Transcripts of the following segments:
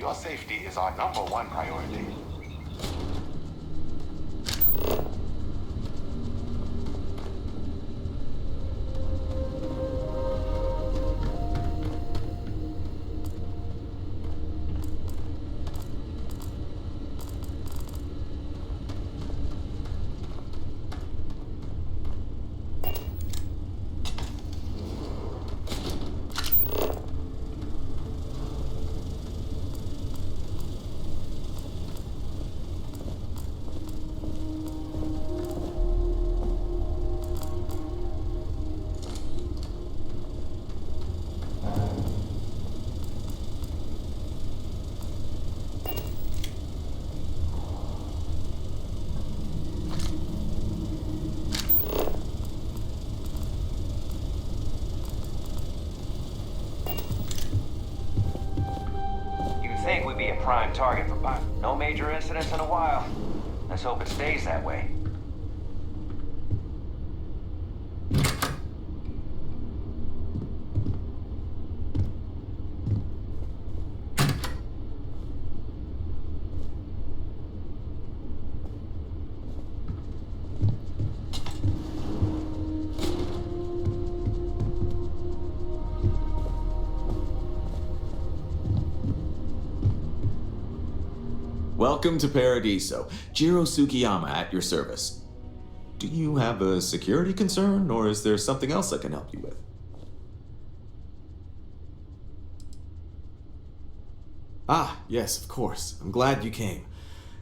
Your safety is our #1 priority. Think we'd be a prime target for bots. No major incidents in a while. Let's hope it stays that way. Welcome to Paradiso. Jiro Sugiyama at your service. Do you have a security concern, or is there something else I can help you with? Ah, yes, of course. I'm glad you came.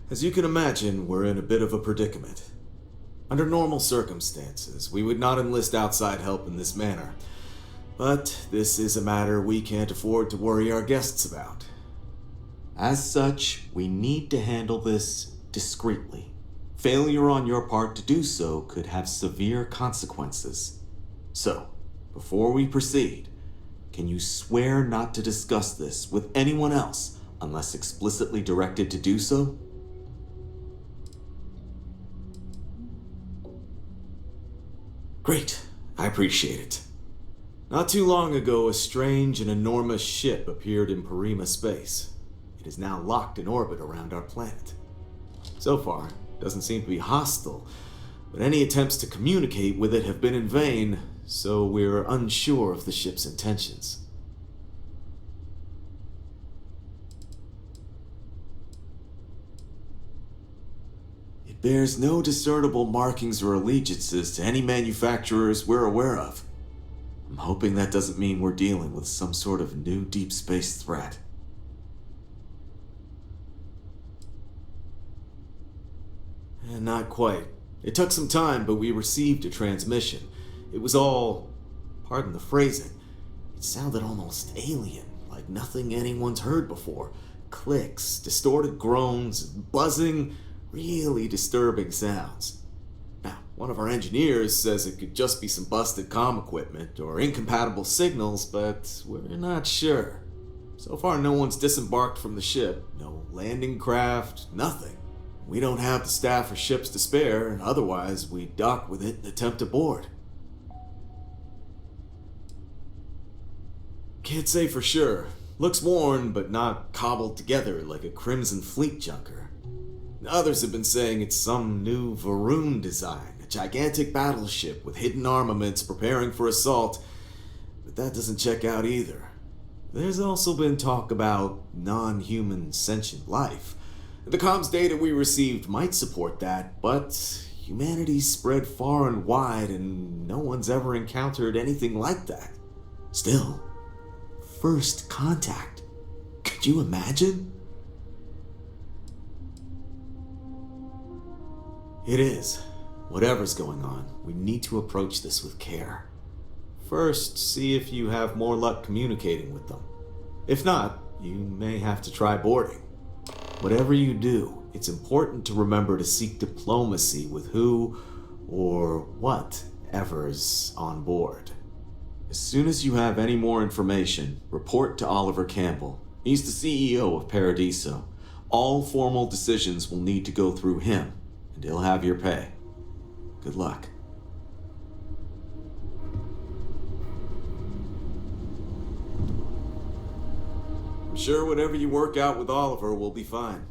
As you can imagine, we're in a bit of a predicament. Under normal circumstances, we would not enlist outside help in this manner. But this is a matter we can't afford to worry our guests about. As such, we need to handle this discreetly. Failure on your part to do so could have severe consequences. So, before we proceed, can you swear not to discuss this with anyone else unless explicitly directed to do so? Great, I appreciate it. Not too long ago, a strange and enormous ship appeared in Parima space. It is now locked in orbit around our planet. So far, it doesn't seem to be hostile, but any attempts to communicate with it have been in vain, so we're unsure of the ship's intentions. It bears no discernible markings or allegiances to any manufacturers we're aware of. I'm hoping that doesn't mean we're dealing with some sort of new deep space threat. Not quite. It took some time, but we received a transmission. It was all, pardon the phrasing, it sounded almost alien, like nothing anyone's heard before. Clicks, distorted groans, buzzing, really disturbing sounds. Now, one of our engineers says it could just be some busted comm equipment or incompatible signals, but we're not sure. So far, no one's disembarked from the ship. No landing craft, nothing. We don't have the staff or ships to spare, and otherwise we'd dock with it and attempt to board. Can't say for sure. Looks worn, but not cobbled together like a Crimson Fleet junker. Others have been saying it's some new Varun design, a gigantic battleship with hidden armaments preparing for assault, but that doesn't check out either. There's also been talk about non-human sentient life. The comms data we received might support that, but humanity's spread far and wide and no one's ever encountered anything like that. Still, first contact. Could you imagine? It is. Whatever's going on, we need to approach this with care. First, see if you have more luck communicating with them. If not, you may have to try boarding. Whatever you do, it's important to remember to seek diplomacy with who or whatever's on board. As soon as you have any more information, report to Oliver Campbell. He's the CEO of Paradiso. All formal decisions will need to go through him, and he'll have your pay. Good luck. sure whatever you work out with Oliver will be fine.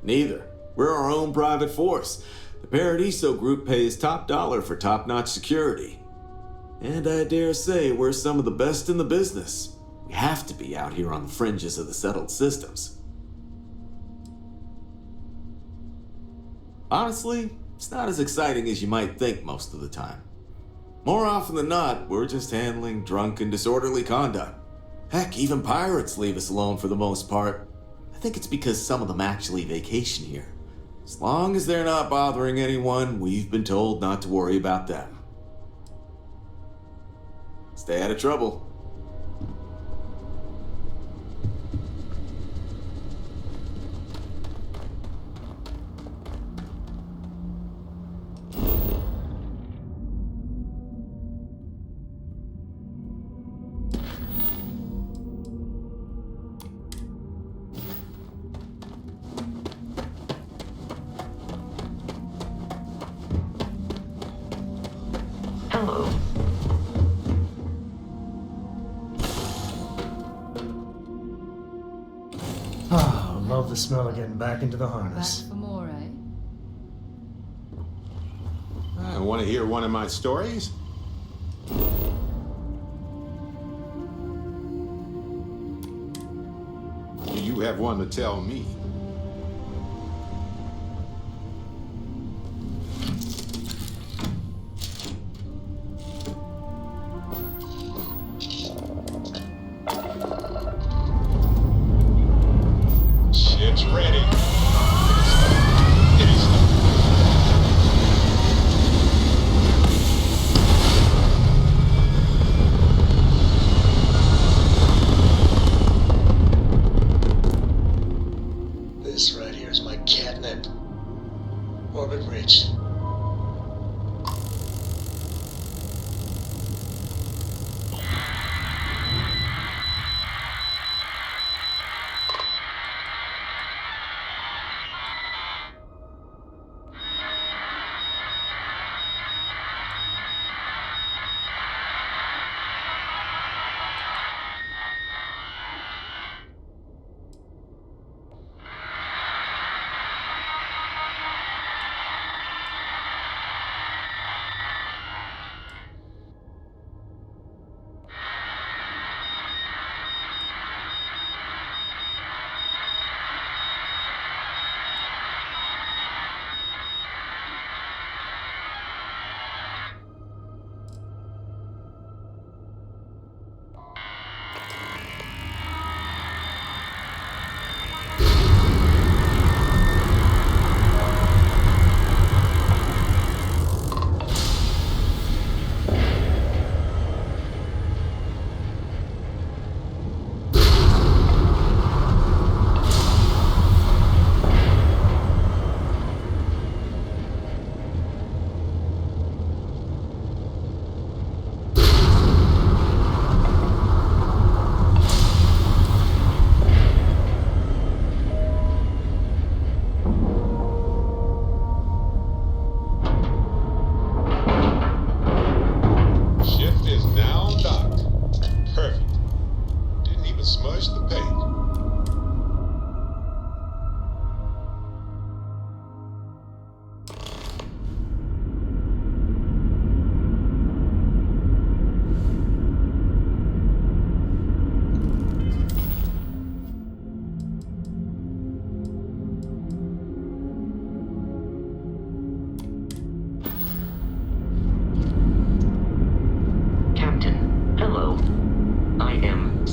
Neither. We're our own private force. The Paradiso group pays top dollar for top-notch security. And I dare say we're some of the best in the business. We have to be out here on the fringes of the settled systems. Honestly, it's not as exciting as you might think most of the time. More often than not, we're just handling drunk and disorderly conduct. Heck, even pirates leave us alone for the most part. I think it's because some of them actually vacation here. As long as they're not bothering anyone, we've been told not to worry about them. Stay out of trouble. Hello. Ah, love the smell of getting back into the harness. Back for more, eh? Want to hear one of my stories? Do you have one to tell me? Ship's ready. It is. This right here is my catnip. Orbit reached.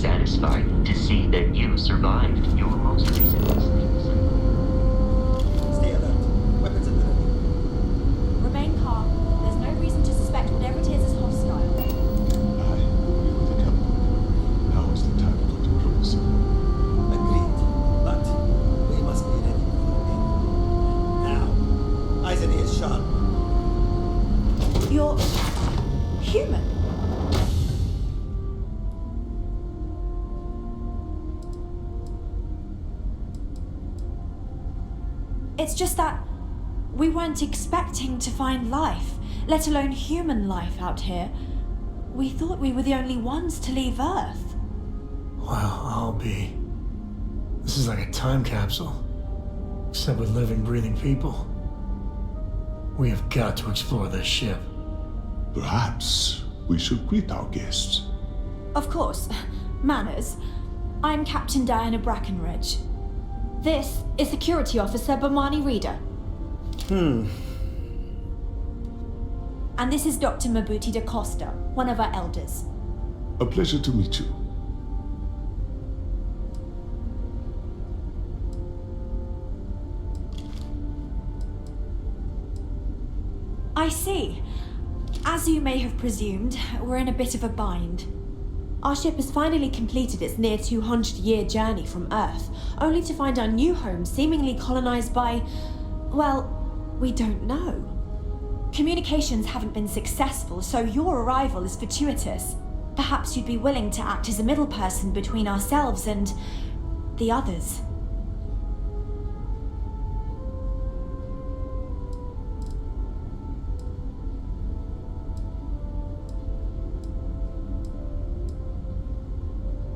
satisfied to see that you survived your most recent mistake. Stay alert. Weapons at the ready. Remain calm. There's no reason to suspect whatever it is hostile. Aye, we were the Campbell. Now is the time to go to cruise. Agreed. But we must be ready before then. Now, eyes and ears sharp. You're human. It's just that we weren't expecting to find life, let alone human life out here. We thought we were the only ones to leave Earth. Well, I'll be. This is like a time capsule. Except with living, breathing people. We have got to explore this ship. Perhaps we should greet our guests. Of course. Manners. I'm Captain Diana Brackenridge. This is Security Officer Bomani Reader. And this is Dr. Mabhuti de Costa, one of our elders. A pleasure to meet you. I see. As you may have presumed, we're in a bit of a bind. Our ship has finally completed its near 200-year journey from Earth, only to find our new home seemingly colonized by, well, we don't know. Communications haven't been successful, so your arrival is fortuitous. Perhaps you'd be willing to act as a middle person between ourselves and the others.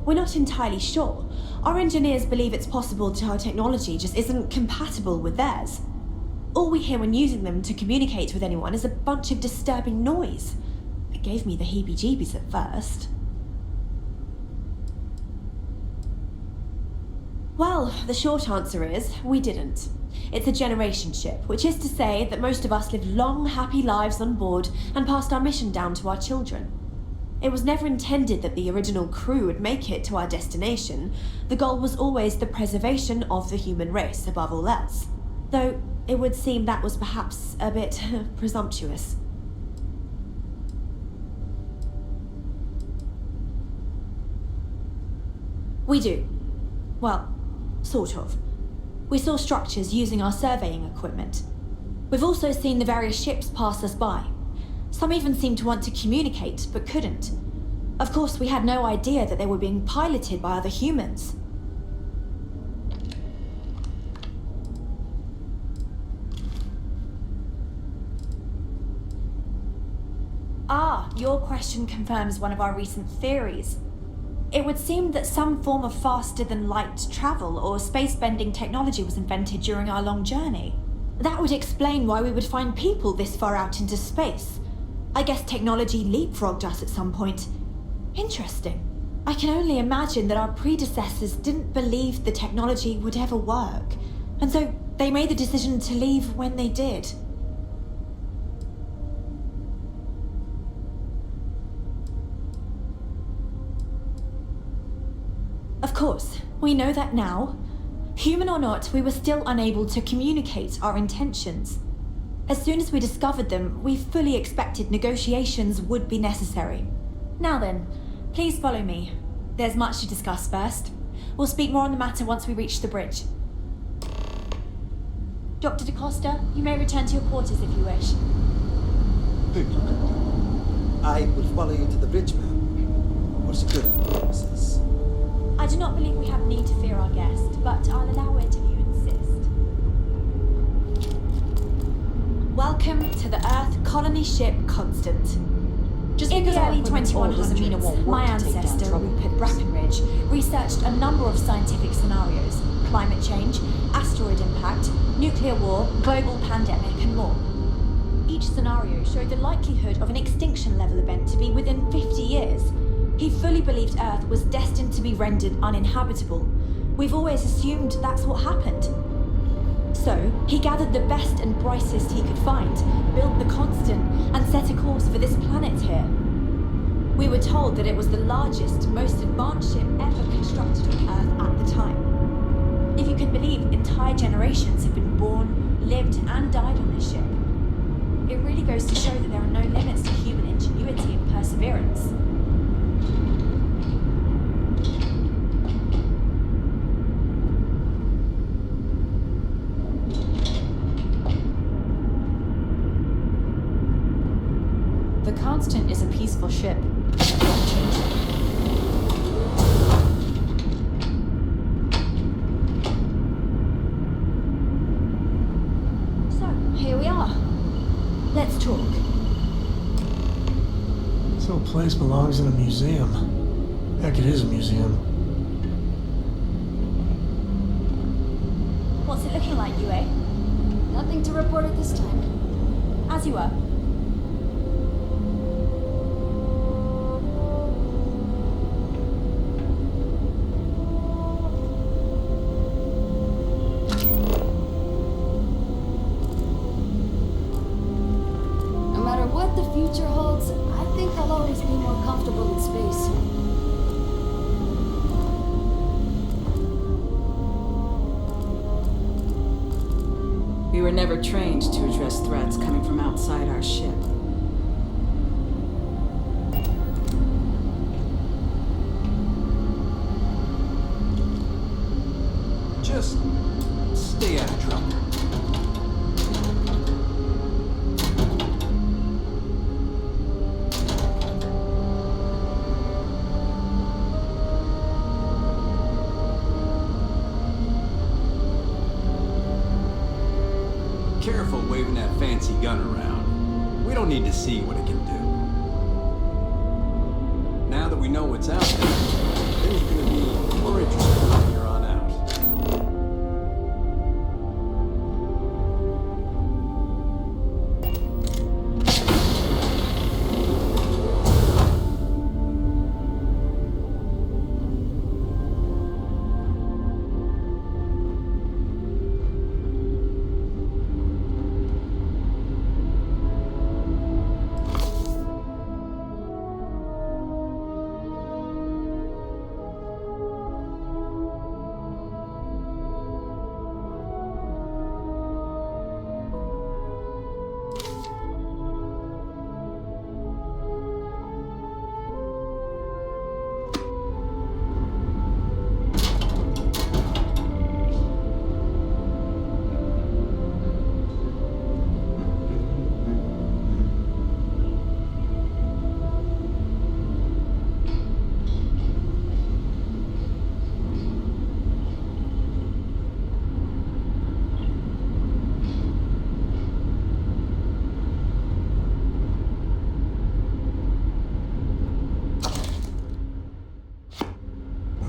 We're not entirely sure. Our engineers believe it's possible that our technology just isn't compatible with theirs. All we hear when using them to communicate with anyone is a bunch of disturbing noise. It gave me the heebie-jeebies at first. Well, the short answer is, we didn't. It's a generation ship, which is to say that most of us lived long, happy lives on board and passed our mission down to our children. It was never intended that the original crew would make it to our destination. The goal was always the preservation of the human race above all else. Though it would seem that was perhaps a bit presumptuous. We do. Well, sort of. We saw structures using our surveying equipment. We've also seen the various ships pass us by. Some even seemed to want to communicate, but couldn't. Of course, we had no idea that they were being piloted by other humans. Ah, your question confirms one of our recent theories. It would seem that some form of faster-than-light travel or space-bending technology was invented during our long journey. That would explain why we would find people this far out into space. I guess technology leapfrogged us at some point. Interesting. I can only imagine that our predecessors didn't believe the technology would ever work, and so they made the decision to leave when they did. Of course, we know that now. Human or not, we were still unable to communicate our intentions. As soon as we discovered them, we fully expected negotiations would be necessary. Now then, please follow me. There's much to discuss first. We'll speak more on the matter once we reach the bridge. Dr. de Costa, you may return to your quarters if you wish. Thank you, Captain. I will follow you to the bridge, ma'am, for security purposes. I do not believe we have need to fear our guest, but I'll allow it if you insist. Welcome to the Earth colony ship Constant. Just In because the our early equipment's old doesn't mean it 2100s, won't my work to take down ancestor, trouble. Rupert Brackenridge, researched a number of scientific scenarios: climate change, asteroid impact, nuclear war, global pandemic, and more. Each scenario showed the likelihood of an extinction-level event to be within 50 years. He fully believed Earth was destined to be rendered uninhabitable. We've always assumed that's what happened. So, he gathered the best and brightest he could find, built the Constant, and set a course for this planet here. We were told that it was the largest, most advanced ship ever constructed on Earth at the time. If you can believe, entire generations have been born, lived, and died on this ship. It really goes to show that there are no limits to human ingenuity and perseverance. The Constant is a peaceful ship. So, here we are. Let's talk. place belongs in a museum. Heck, it is a museum. What's it looking like, Yue? Nothing to report at this time. As you were. No matter what the future holds, I think I'll always be more comfortable in space. We were never trained to address threats coming from outside our ship. Just stay out of trouble. Careful waving that fancy gun around. We don't need to see what it can do. Now that we know what's out there, things are gonna be more interesting from here on out.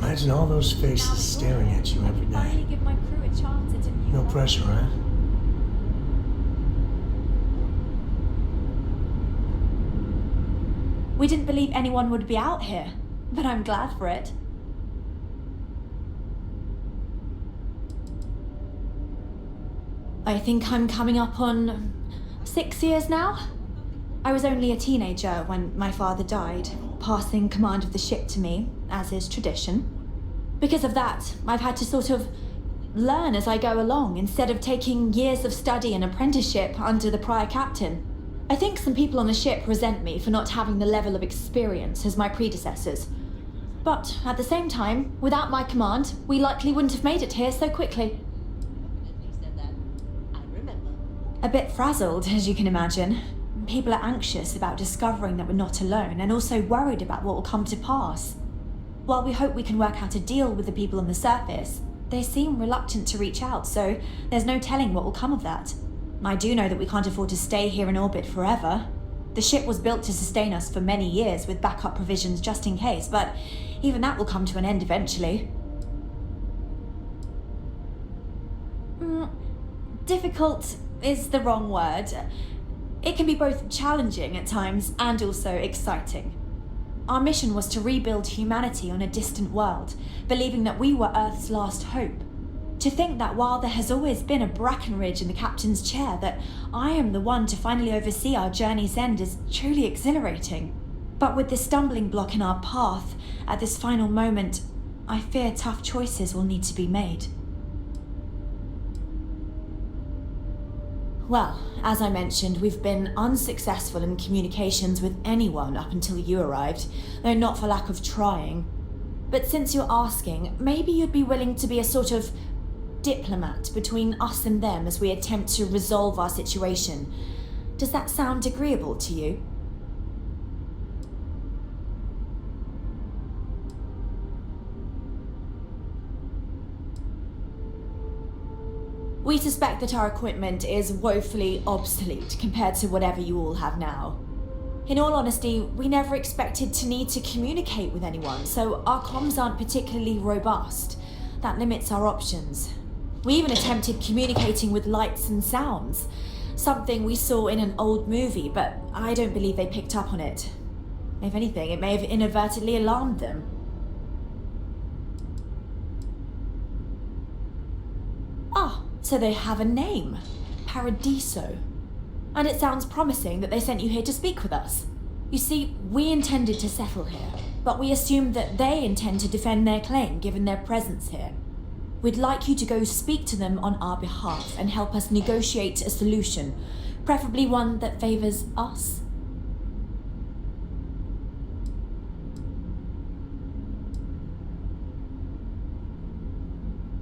Imagine all those faces staring at you every Finally day. give my crew a chance at a new No life. pressure, right? We didn't believe anyone would be out here, but I'm glad for it. I think I'm coming up on 6 years now. I was only a teenager when my father died, passing command of the ship to me, as is tradition. Because of that, I've had to sort of learn as I go along, instead of taking years of study and apprenticeship under the prior captain. I think some people on the ship resent me for not having the level of experience as my predecessors. But at the same time, without my command, we likely wouldn't have made it here so quickly. A bit frazzled, as you can imagine. People are anxious about discovering that we're not alone, and also worried about what will come to pass. While we hope we can work out a deal with the people on the surface, they seem reluctant to reach out, so there's no telling what will come of that. I do know that we can't afford to stay here in orbit forever. The ship was built to sustain us for many years with backup provisions just in case, but even that will come to an end eventually. Difficult is the wrong word. It can be both challenging at times and also exciting. Our mission was to rebuild humanity on a distant world, believing that we were Earth's last hope. To think that while there has always been a Brackenridge in the captain's chair, that I am the one to finally oversee our journey's end is truly exhilarating. But with this stumbling block in our path, at this final moment, I fear tough choices will need to be made. Well, as I mentioned, we've been unsuccessful in communications with anyone up until you arrived, though not for lack of trying. But since you're asking, maybe you'd be willing to be a sort of diplomat between us and them as we attempt to resolve our situation. Does that sound agreeable to you? We suspect that our equipment is woefully obsolete compared to whatever you all have now. In all honesty, we never expected to need to communicate with anyone, so our comms aren't particularly robust. That limits our options. We even attempted communicating with lights and sounds, something we saw in an old movie, but I don't believe they picked up on it. If anything, it may have inadvertently alarmed them. Ah, so they have a name. Paradiso. And it sounds promising that they sent you here to speak with us. You see, we intended to settle here, but we assumed that they intend to defend their claim given their presence here. We'd like you to go speak to them on our behalf and help us negotiate a solution, preferably one that favors us.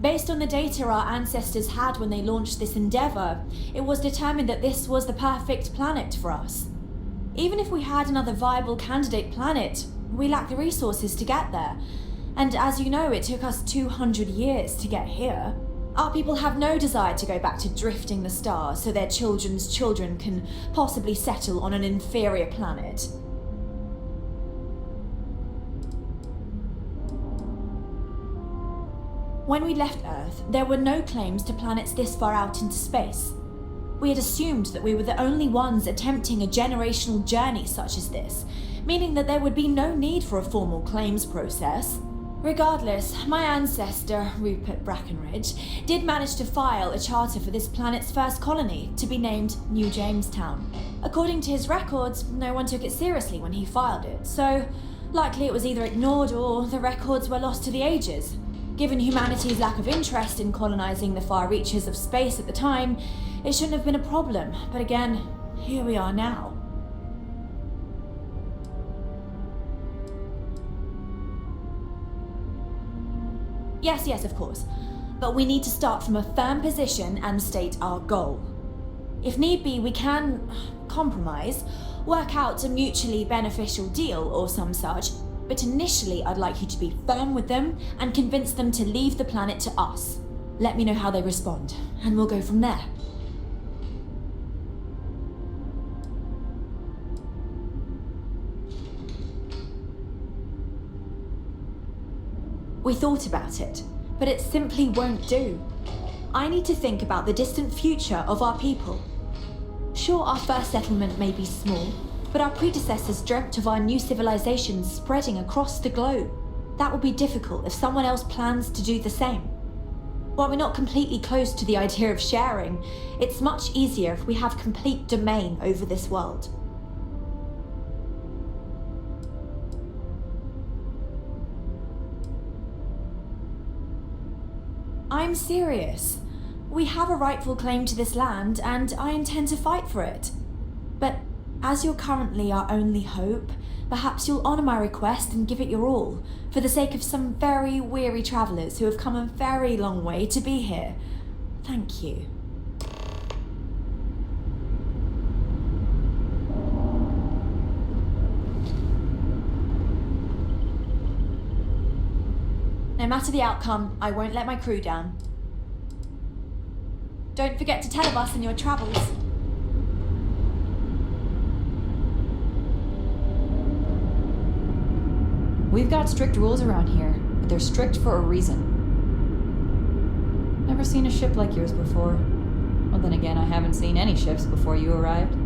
Based on the data our ancestors had when they launched this endeavor, it was determined that this was the perfect planet for us. Even if we had another viable candidate planet, we lack the resources to get there. And as you know, it took us 200 years to get here. Our people have no desire to go back to drifting the stars so their children's children can possibly settle on an inferior planet. When we left Earth, there were no claims to planets this far out into space. We had assumed that we were the only ones attempting a generational journey such as this, meaning that there would be no need for a formal claims process. Regardless, my ancestor, Rupert Brackenridge, did manage to file a charter for this planet's first colony, to be named New Jamestown. According to his records, no one took it seriously when he filed it, so likely it was either ignored or the records were lost to the ages. Given humanity's lack of interest in colonizing the far reaches of space at the time, it shouldn't have been a problem, but again, here we are now. Yes, of course. But we need to start from a firm position and state our goal. If need be, we can compromise, work out a mutually beneficial deal or some such, but initially I'd like you to be firm with them and convince them to leave the planet to us. Let me know how they respond, and we'll go from there. We thought about it, but it simply won't do. I need to think about the distant future of our people. Sure, our first settlement may be small, but our predecessors dreamt of our new civilization spreading across the globe. That will be difficult if someone else plans to do the same. While we're not completely close to the idea of sharing, it's much easier if we have complete domain over this world. I'm serious. We have a rightful claim to this land, and I intend to fight for it. But as you're currently our only hope, perhaps you'll honor my request and give it your all, for the sake of some very weary travelers who have come a very long way to be here. Thank you. No matter the outcome, I won't let my crew down. Don't forget to tell of us in your travels. We've got strict rules around here, but they're strict for a reason. Never seen a ship like yours before. Well, then again, I haven't seen any ships before you arrived.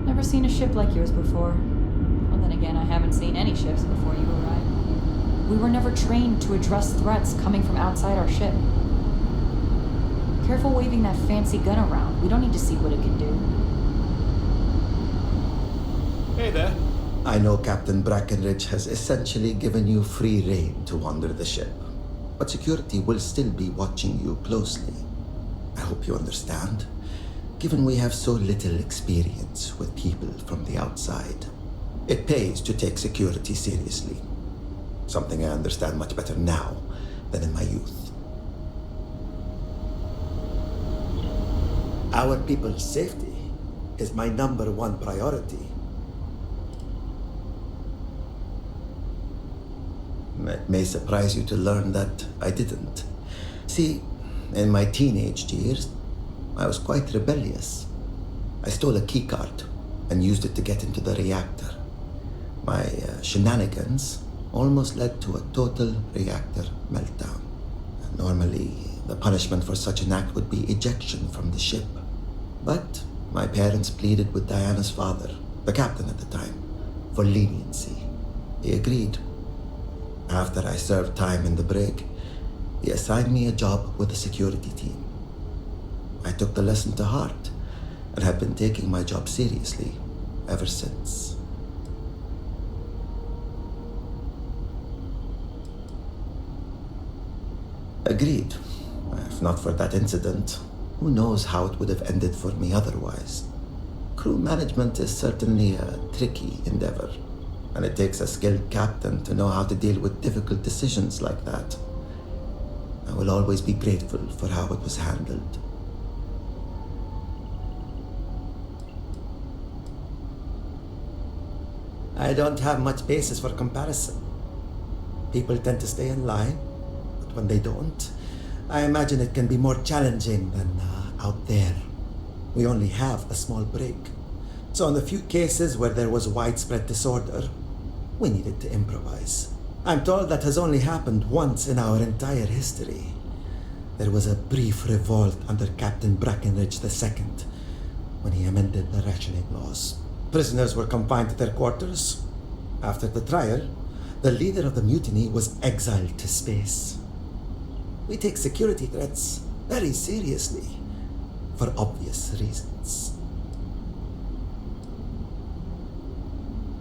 Never seen a ship like yours before. Well, then again, I haven't seen any ships before you arrived. We were never trained to address threats coming from outside our ship. Careful waving that fancy gun around. We don't need to see what it can do. Hey there. I know Captain Brackenridge has essentially given you free rein to wander the ship, but security will still be watching you closely. I hope you understand, given we have so little experience with people from the outside. It pays to take security seriously, something I understand much better now than in my youth. Our people's safety is my #1 priority. It may surprise you to learn that I didn't. See, in my teenage years, I was quite rebellious. I stole a keycard and used it to get into the reactor. My shenanigans almost led to a total reactor meltdown. Normally, the punishment for such an act would be ejection from the ship. But my parents pleaded with Diana's father, the captain at the time, for leniency. He agreed. After I served time in the brig, he assigned me a job with the security team. I took the lesson to heart and have been taking my job seriously ever since. Agreed. If not for that incident, who knows how it would have ended for me otherwise. Crew management is certainly a tricky endeavor, and it takes a skilled captain to know how to deal with difficult decisions like that. I will always be grateful for how it was handled. I don't have much basis for comparison. People tend to stay in line, but when they don't, I imagine it can be more challenging than out there. We only have a small brig, so in the few cases where there was widespread disorder, we needed to improvise. I'm told that has only happened once in our entire history. There was a brief revolt under Captain Breckenridge II, when he amended the rationing laws. Prisoners were confined to their quarters. After the trial, the leader of the mutiny was exiled to space. We take security threats very seriously, for obvious reasons.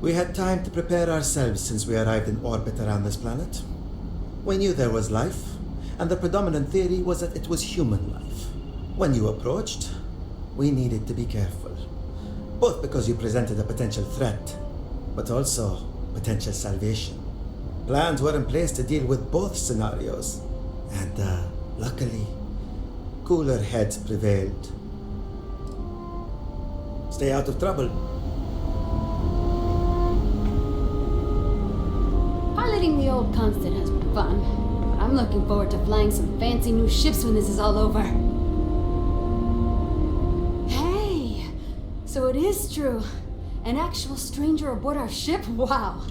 We had time to prepare ourselves since we arrived in orbit around this planet. We knew there was life, and the predominant theory was that it was human life. When you approached, we needed to be careful, both because you presented a potential threat, but also potential salvation. Plans were in place to deal with both scenarios, and luckily, cooler heads prevailed. Stay out of trouble. Piloting the old Constant has been fun, but I'm looking forward to flying some fancy new ships when this is all over. Hey, so it is true. An actual stranger aboard our ship? Wow.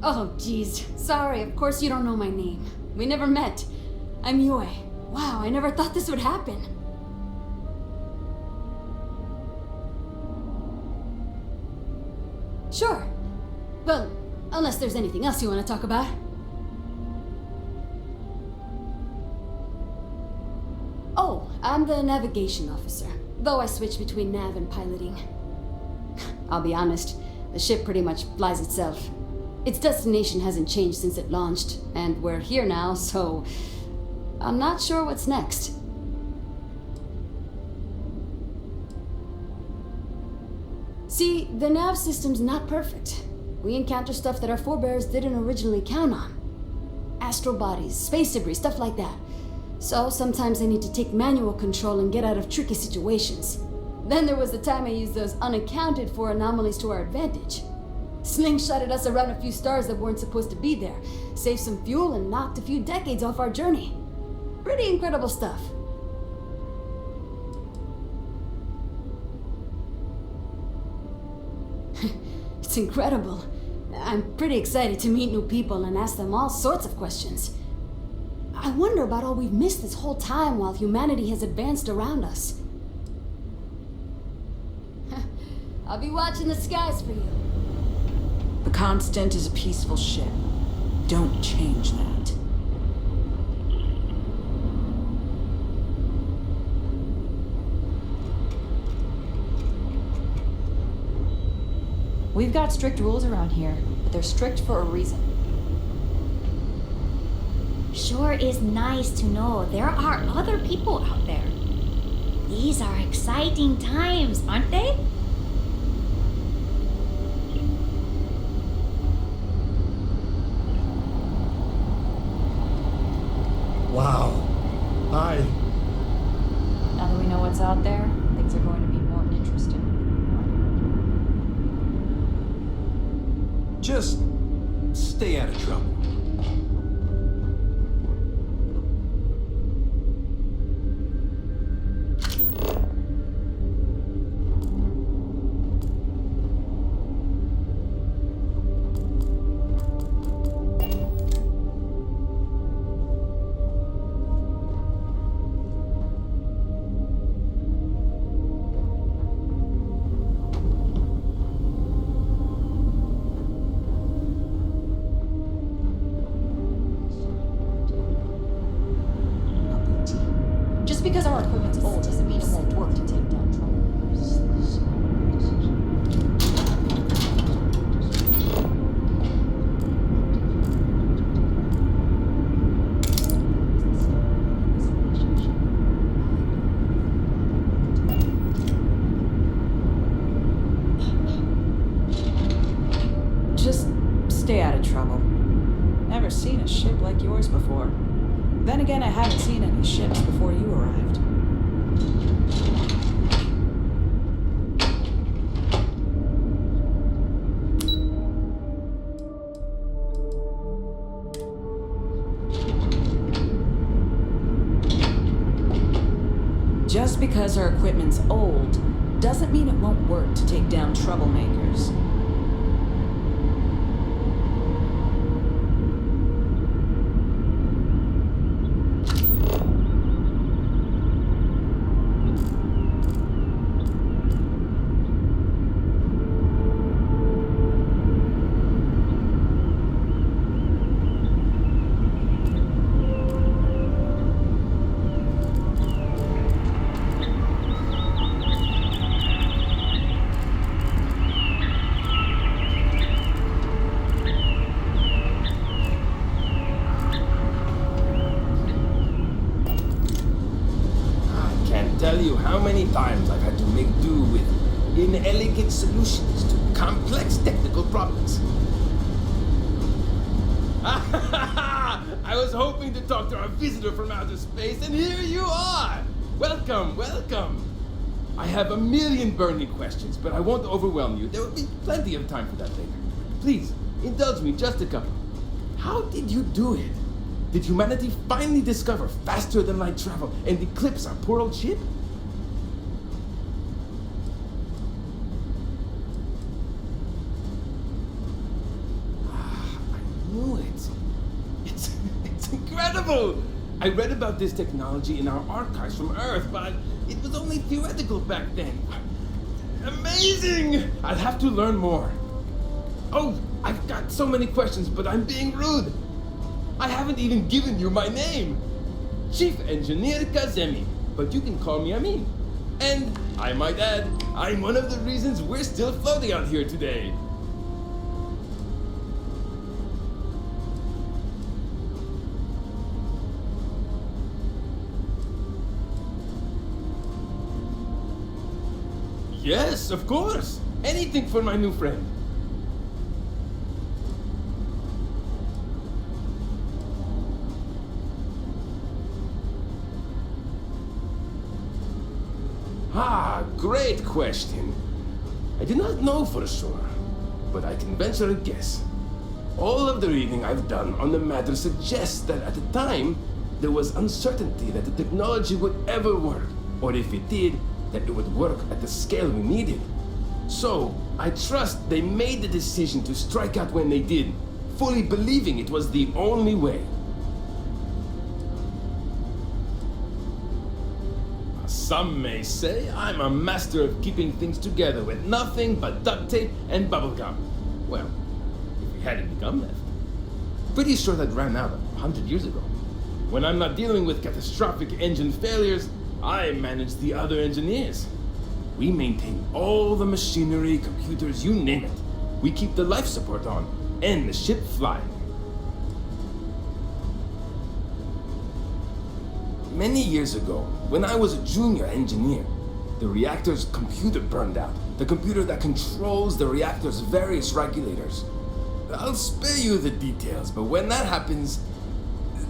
Oh, geez. Sorry, of course you don't know my name. We never met. I'm Yue. Wow, I never thought this would happen. Sure. Well, unless there's anything else you want to talk about. Oh, I'm the navigation officer, though I switch between nav and piloting. I'll be honest, the ship pretty much flies itself. Its destination hasn't changed since it launched, and we're here now, so I'm not sure what's next. See, the nav system's not perfect. We encounter stuff that our forebears didn't originally count on. Astral bodies, space debris, stuff like that. So sometimes I need to take manual control and get out of tricky situations. Then there was the time I used those unaccounted for anomalies to our advantage. Slingshotted us around a few stars that weren't supposed to be there, saved some fuel and knocked a few decades off our journey. Pretty incredible stuff. It's incredible. I'm pretty excited to meet new people and ask them all sorts of questions. I wonder about all we've missed this whole time while humanity has advanced around us. I'll be watching the skies for you. The Constant is a peaceful ship. Don't change that. We've got strict rules around here, but they're strict for a reason. Sure is nice to know there are other people out there. These are exciting times, aren't they? Wow. Hi. Now that we know what's out there, things are going to be more interesting. of trouble. Never seen a ship like yours before. Then again, I haven't seen any ships before you arrived. Just because our equipment's old doesn't mean it won't work to take down troublemakers. Tell you how many times I've had to make do with inelegant solutions to complex technical problems. I was hoping to talk to our visitor from outer space, and here you are! Welcome, welcome! I have a million burning questions, but I won't overwhelm you. There will be plenty of time for that later. Please, indulge me just a couple. How did you do it? Did humanity finally discover faster than light travel and eclipse our poor old ship? I knew it. It's incredible! I read about this technology in our archives from Earth, but it was only theoretical back then. Amazing! I'll have to learn more. Oh, I've got so many questions, but I'm being rude. I haven't even given you my name. Chief Engineer Kazemi, but you can call me Amin. And I might add, I'm one of the reasons we're still floating out here today. Yes, of course. Anything for my new friend. Ah, great question. I do not know for sure, but I can venture a guess. All of the reading I've done on the matter suggests that at the time, there was uncertainty that the technology would ever work, or if it did, that it would work at the scale we needed. So, I trust they made the decision to strike out when they did, fully believing it was the only way. Some may say I'm a master of keeping things together with nothing but duct tape and bubblegum. Well, if we hadn't become left. Pretty sure that ran out 100 years ago. When I'm not dealing with catastrophic engine failures, I manage the other engineers. We maintain all the machinery, computers, you name it. We keep the life support on, and the ship flying. Many years ago, when I was a junior engineer, the reactor's computer burned out. The computer that controls the reactor's various regulators. I'll spare you the details, but when that happens,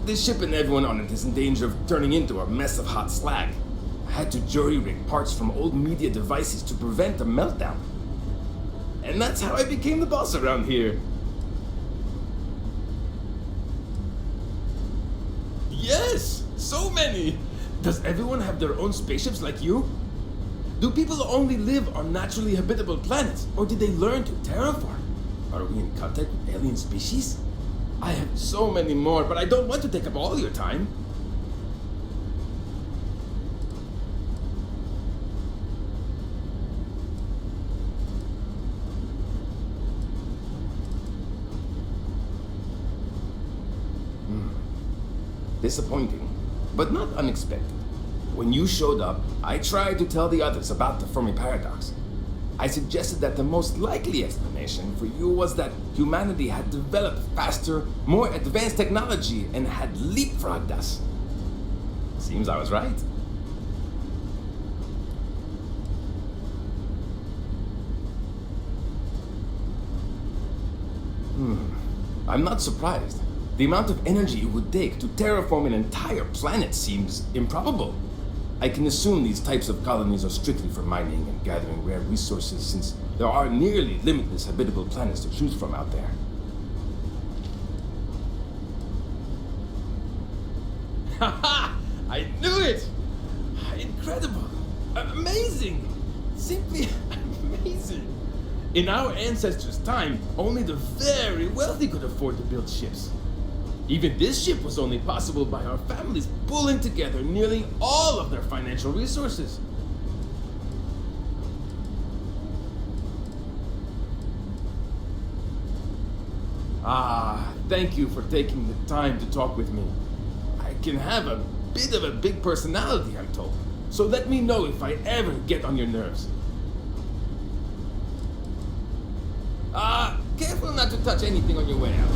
the ship and everyone on it is in danger of turning into a mess of hot slag. I had to jury-rig parts from old media devices to prevent a meltdown. And that's how I became the boss around here. Yes! So many! Does everyone have their own spaceships like you? Do people only live on naturally habitable planets, or did they learn to terraform? Are we in contact with alien species? I have so many more, but I don't want to take up all your time. Disappointing, but not unexpected. When you showed up, I tried to tell the others about the Fermi paradox. I suggested that the most likely explanation for you was that humanity had developed faster, more advanced technology and had leapfrogged us. Seems I was right. I'm not surprised. The amount of energy it would take to terraform an entire planet seems improbable. I can assume these types of colonies are strictly for mining and gathering rare resources, since there are nearly limitless habitable planets to choose from out there. Haha! I knew it! Incredible! Amazing! Simply amazing! In our ancestors' time, only the very wealthy could afford to build ships. Even this ship was only possible by our families pulling together nearly all of their financial resources. Ah, thank you for taking the time to talk with me. I can have a bit of a big personality, I'm told. So let me know if I ever get on your nerves. Careful not to touch anything on your way out.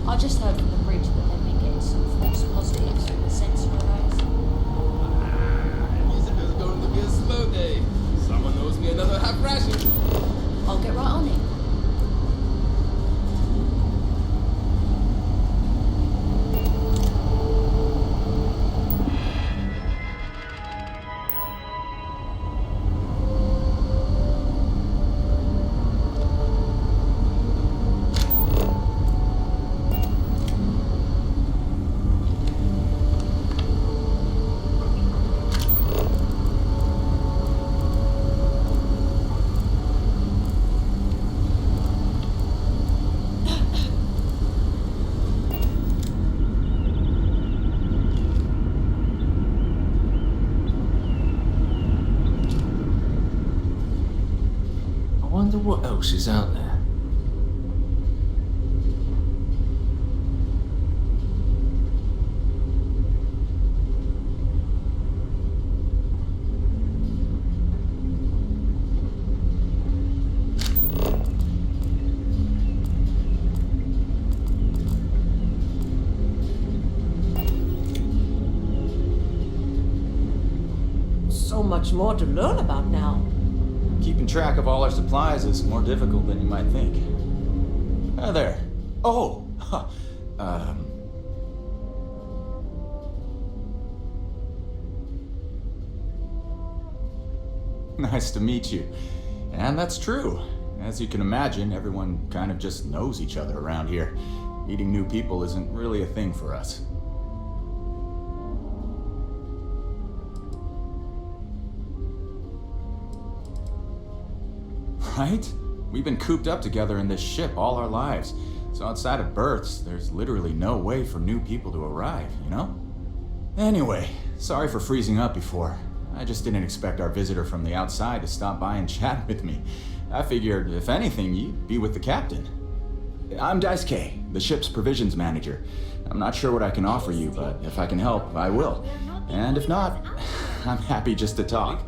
I just heard from the bridge that they've been getting some false positives from the sensor arrays. Music is going to be a slow day. Someone owes me another half ration. I'll get right on it. What else is out there? So much more to learn about now. Keeping track of all our supplies is more difficult than you might think. Hi there. Oh! Nice to meet you. And that's true. As you can imagine, everyone kind of just knows each other around here. Meeting new people isn't really a thing for us. Right? We've been cooped up together in this ship all our lives. So outside of births, there's literally no way for new people to arrive, you know? Anyway, sorry for freezing up before. I just didn't expect our visitor from the outside to stop by and chat with me. I figured, if anything, you'd be with the captain. I'm Daisuke, the ship's provisions manager. I'm not sure what I can offer you, but if I can help, I will. And if not, I'm happy just to talk.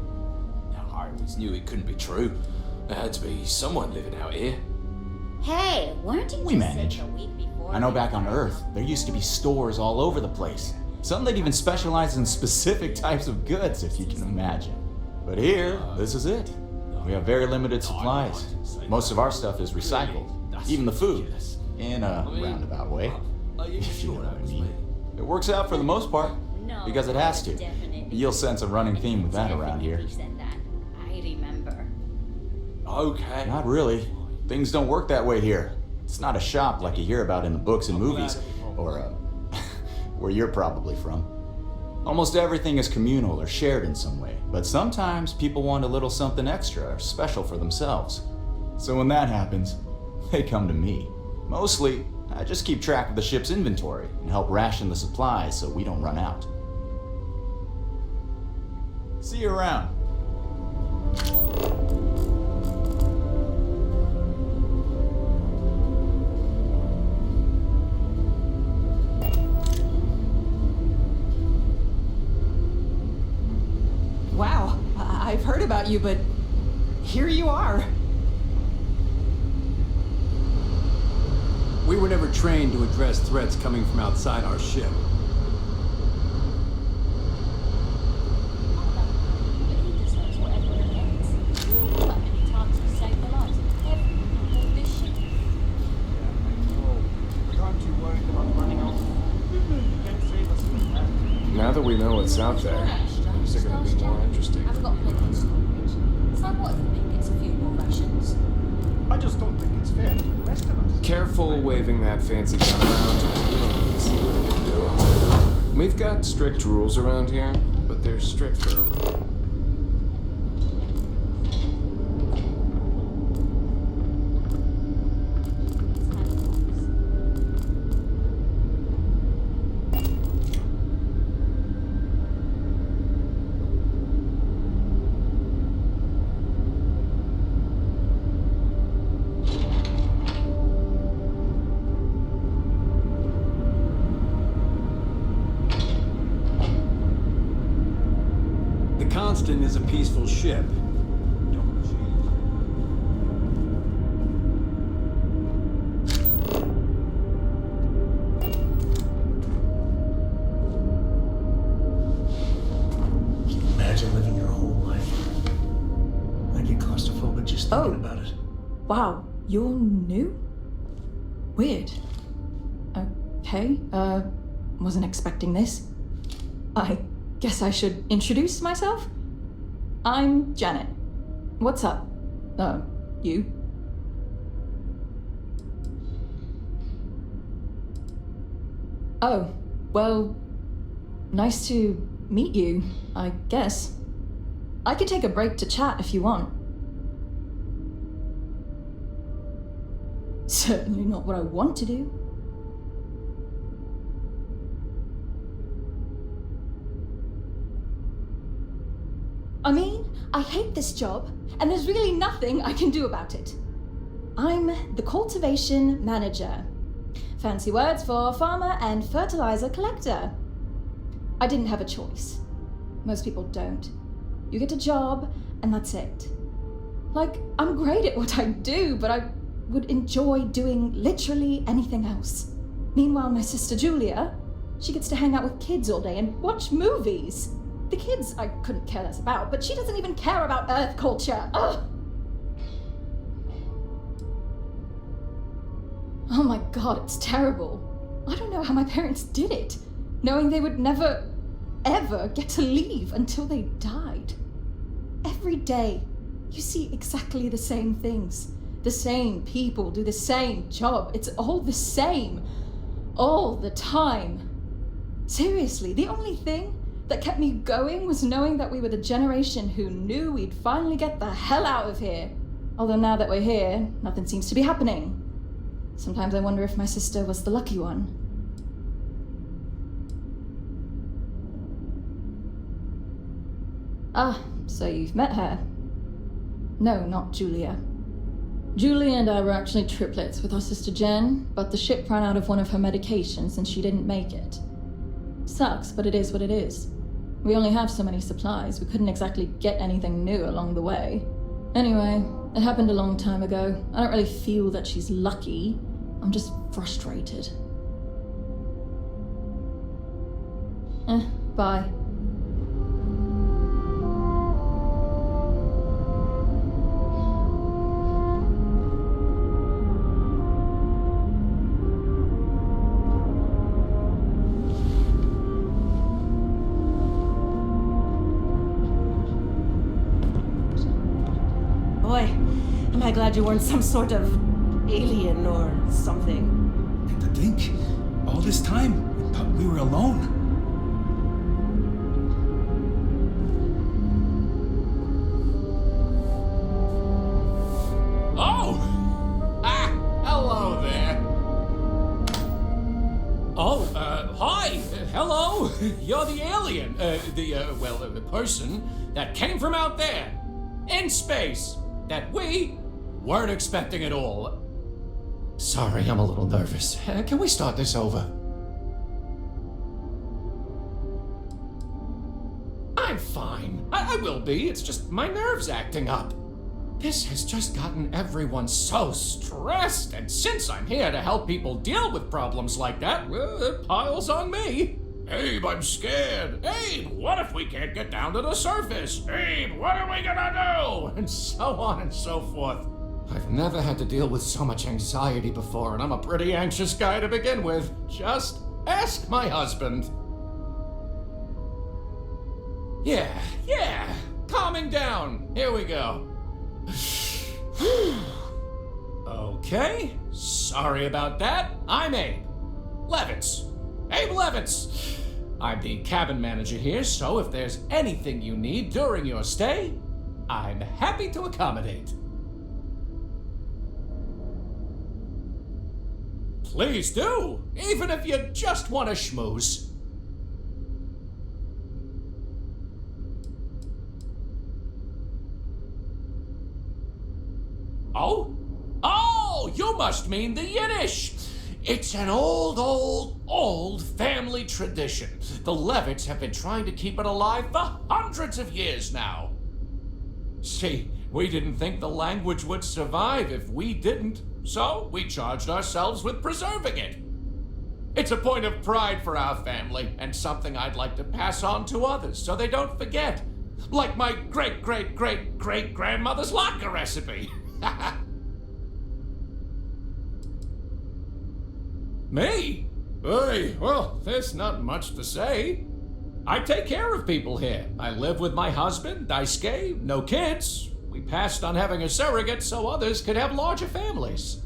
I always knew it couldn't be true. There had to be someone living out here. Hey, weren't you We manage. the week before? I know back on Earth, there used to be stores all over the place. Some that even specialize in specific types of goods, if you can imagine. But here, this is it. We have very limited supplies. Most of our stuff is recycled. Even the food. In a roundabout way, if you know what I mean. It works out for the most part, because it has to. You'll sense a running theme with that around here. I remember. Okay. Not really. Things don't work that way here. It's not a shop like you hear about in the books and movies, or where you're probably from. Almost everything is communal or shared in some way, but sometimes people want a little something extra or special for themselves. So when that happens, they come to me. Mostly, I just keep track of the ship's inventory and help ration the supplies so we don't run out. See you around. Wow, I've heard about you, but here you are. trained to address threats coming from outside our ship. Now that we know what's out there, things are going to be more interesting. I've got plenty of storage. So what if it gets a few more rations? I just don't think it's fair to the rest of us. Careful waving that fancy gun around. We've got strict rules around here, but they're strict for a reason. Constant is a peaceful ship. Imagine living your whole life. I get claustrophobic just thinking about it. Wow, you're new? Weird. Okay, wasn't expecting this. I guess I should introduce myself? I'm Janet. What's up? You? Oh, well, nice to meet you, I guess. I could take a break to chat if you want. Certainly not what I want to do. I mean, I hate this job, and there's really nothing I can do about it. I'm the cultivation manager. Fancy words for farmer and fertilizer collector. I didn't have a choice. Most people don't. You get a job, and that's it. Like, I'm great at what I do, but I would enjoy doing literally anything else. Meanwhile, my sister Julia, she gets to hang out with kids all day and watch movies. The kids I couldn't care less about, but she doesn't even care about Earth culture. Ugh! Oh my god, it's terrible. I don't know how my parents did it, knowing they would never, ever get to leave until they died. Every day, you see exactly the same things. The same people do the same job. It's all the same. All the time. Seriously, the only thing that kept me going was knowing that we were the generation who knew we'd finally get the hell out of here. Although now that we're here, nothing seems to be happening. Sometimes I wonder if my sister was the lucky one. Ah, so you've met her. No, not Julia. Julia and I were actually triplets with our sister Jen, but the ship ran out of one of her medications and she didn't make it. Sucks, but it is what it is. We only have so many supplies, we couldn't exactly get anything new along the way. Anyway, it happened a long time ago. I don't really feel that she's lucky. I'm just frustrated. Bye. Boy, am I glad you weren't some sort of alien or something. And to think, all this time, we were alone. Oh! Hello there. Oh, hi! Hello! You're the alien. The person that came from out there. In space. That we weren't expecting at all. Sorry, I'm a little nervous. Can we start this over? I'm fine. I will be. It's just my nerves acting up. This has just gotten everyone so stressed, and since I'm here to help people deal with problems like that, well, it piles on me. Abe, I'm scared. Abe, what if we can't get down to the surface? Abe, what are we gonna do? And so on and so forth. I've never had to deal with so much anxiety before, and I'm a pretty anxious guy to begin with. Just ask my husband. Yeah, calming down. Here we go. Okay, sorry about that. I'm Abe Levitz. Abe Levitz. I'm the cabin manager here, so if there's anything you need during your stay, I'm happy to accommodate. Please do, even if you just want to schmooze. Oh, you must mean the Yiddish. It's an old family tradition. The Levitts have been trying to keep it alive for hundreds of years now. See, we didn't think the language would survive if we didn't, so we charged ourselves with preserving it. It's a point of pride for our family, and something I'd like to pass on to others so they don't forget. Like my great-great-great-great-grandmother's latke recipe. Me? Hey, well, there's not much to say. I take care of people here. I live with my husband, Daisuke, no kids. We passed on having a surrogate so others could have larger families.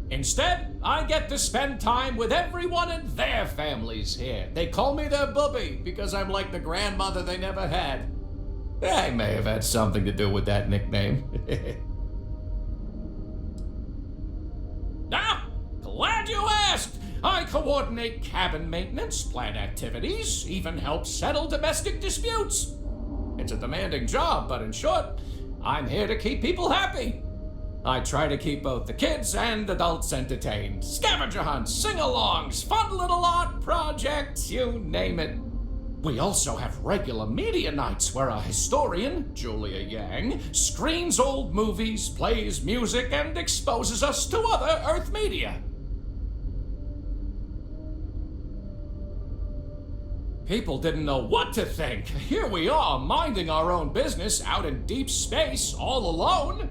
Instead, I get to spend time with everyone and their families here. They call me their bubby because I'm like the grandmother they never had. I may have had something to do with that nickname. Now, glad you asked. I coordinate cabin maintenance, plan activities, even help settle domestic disputes. It's a demanding job, but in short, I'm here to keep people happy. I try to keep both the kids and adults entertained. Scavenger hunts, sing-alongs, fun little art projects, you name it. We also have regular media nights where a historian, Julia Yang, screens old movies, plays music, and exposes us to other Earth media. People didn't know what to think. Here we are, minding our own business out in deep space, all alone.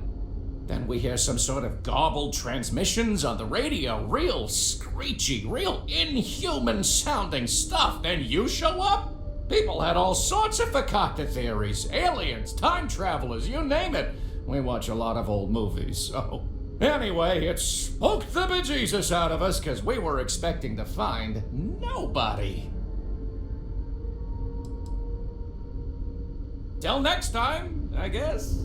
Then we hear some sort of garbled transmissions on the radio, real screechy, real inhuman sounding stuff. Then you show up? People had all sorts of fakakta theories, aliens, time travelers, you name it. We watch a lot of old movies, so... Anyway, it spooked the bejesus out of us because we were expecting to find nobody. Till next time, I guess.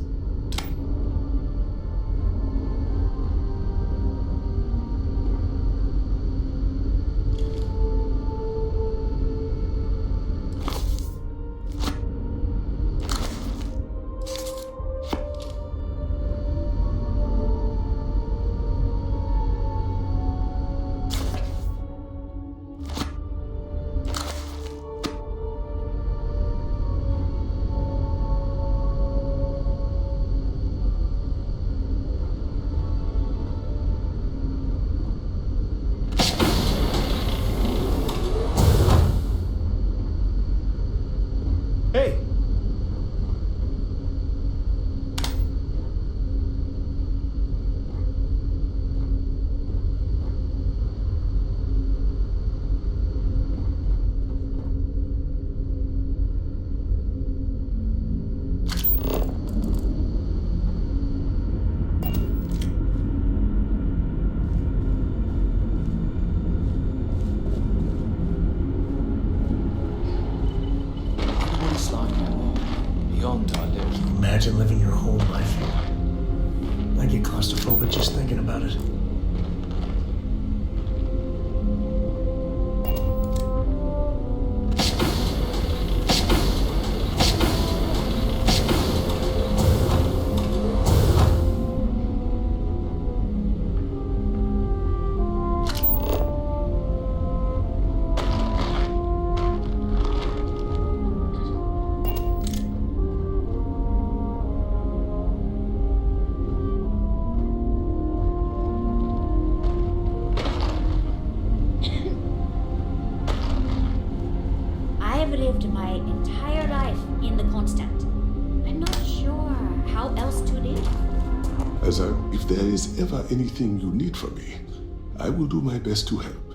Imagine living your whole life here. I get claustrophobic just thinking about it. Constant. I'm not sure how else to live. If there is ever anything you need from me, I will do my best to help.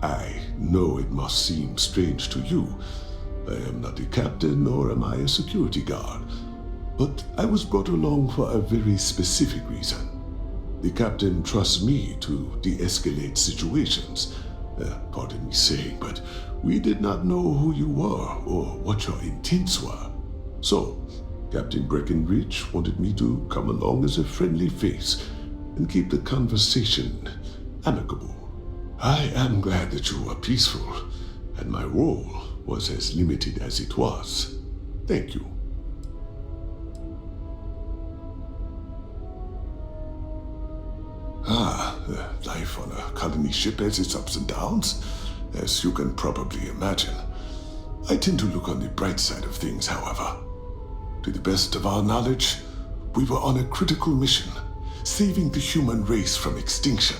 I know it must seem strange to you. I am not a captain, nor am I a security guard. But I was brought along for a very specific reason. The captain trusts me to de-escalate situations. Pardon me saying, but we did not know who you were or what your intents were. So, Captain Breckenridge wanted me to come along as a friendly face and keep the conversation amicable. I am glad that you were peaceful, and my role was as limited as it was. Thank you. Life on a colony ship has its ups and downs, as you can probably imagine. I tend to look on the bright side of things, however. To the best of our knowledge, we were on a critical mission, saving the human race from extinction.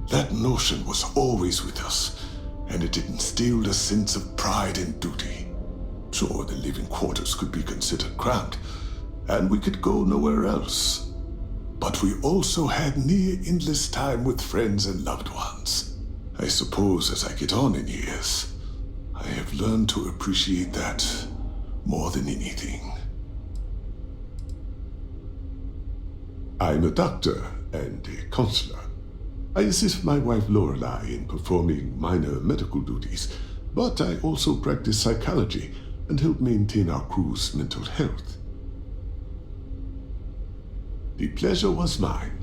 That notion was always with us, and it instilled a sense of pride and duty. Sure, the living quarters could be considered cramped, and we could go nowhere else. But we also had near endless time with friends and loved ones. I suppose as I get on in years, I have learned to appreciate that more than anything. I'm a doctor and a counselor. I assist my wife Lorelei in performing minor medical duties, but I also practice psychology and help maintain our crew's mental health. The pleasure was mine.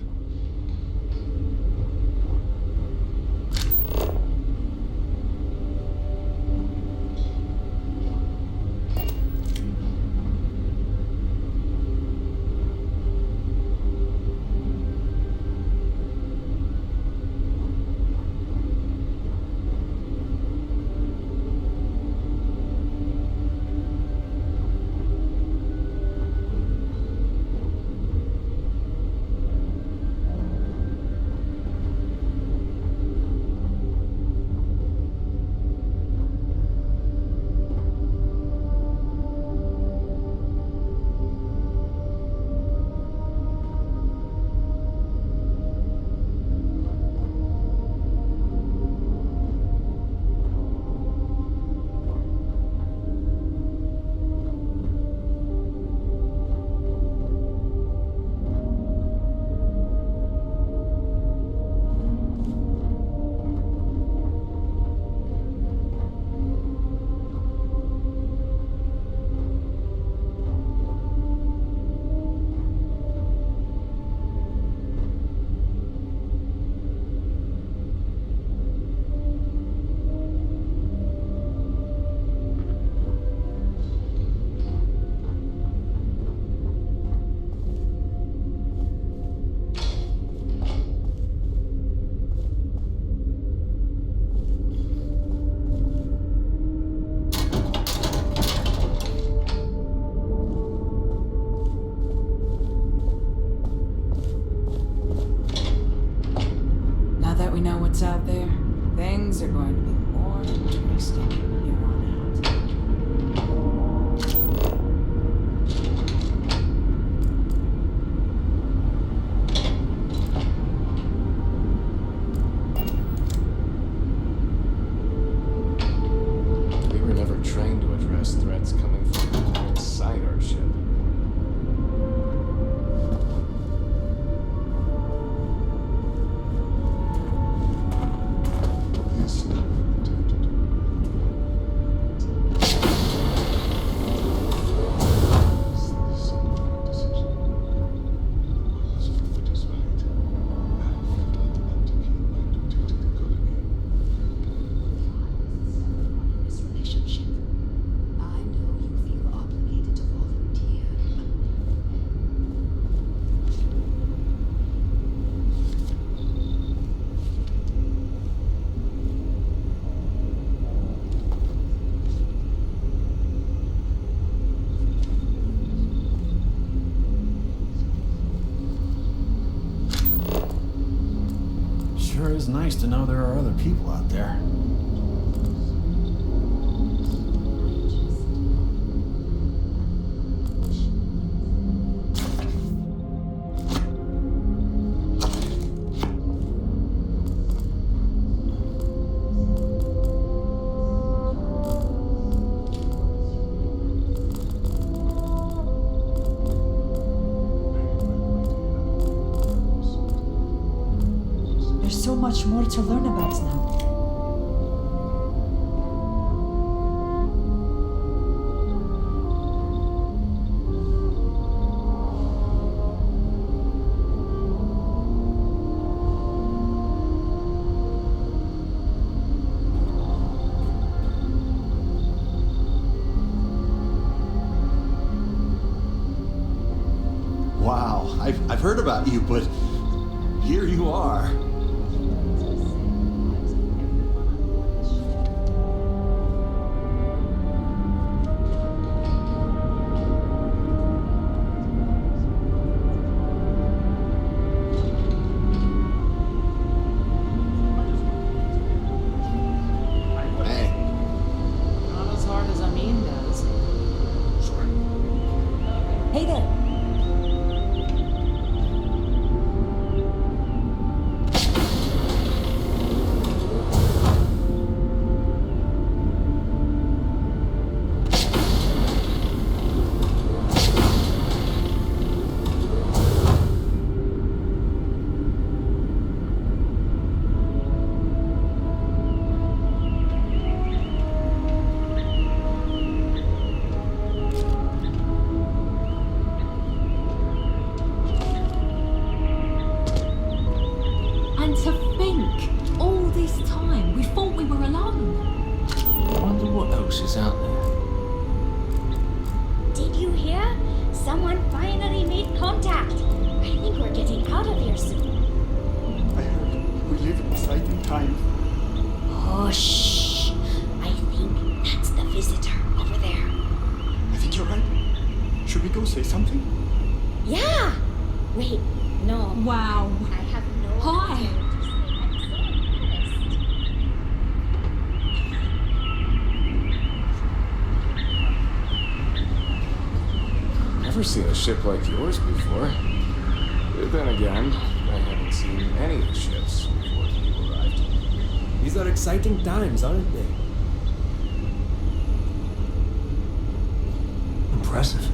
nice to know there are other people out there. So much more to learn about now. Wow, I've heard about you, but here you are. Seen a ship like yours before. Then again, I haven't seen any of the ships before you arrived. These are exciting times, aren't they? Impressive.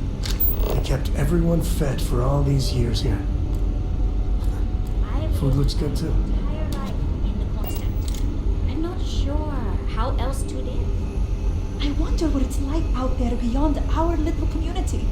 They kept everyone fed for all these years here. Food looks good too. Entire life in the Constant. I'm not sure how else to live. I wonder what it's like out there beyond our little community.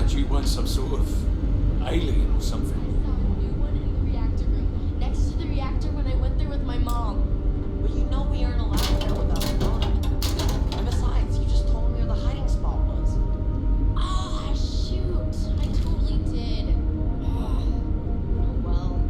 You want some sort of alien or something. I saw a new one in the reactor room, next to the reactor when I went there with my mom. Well, you know we aren't allowed there without a mom. And besides, you just told me where the hiding spot was. Ah, shoot. I totally did. Oh, well.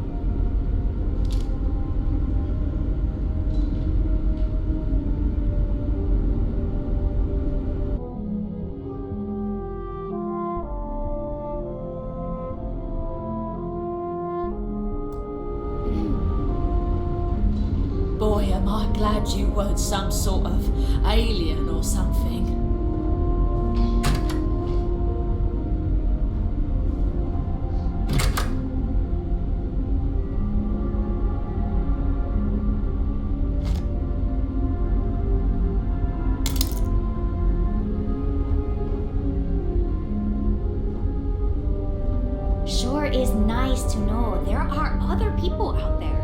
Boy, am I glad you weren't some sort of alien or something. Sure is nice to know there are other people out there.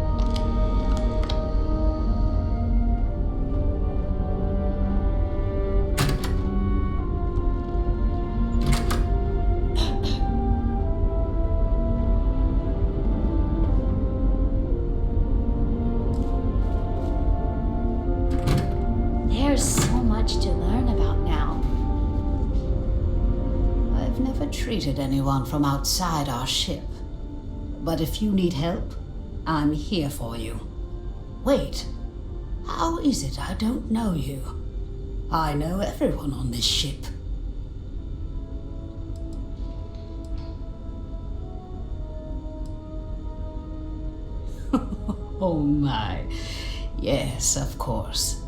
There's so much to learn about now. I've never treated anyone from outside our ship. But if you need help, I'm here for you. Wait, how is it I don't know you? I know everyone on this ship. Oh my. Yes, of course.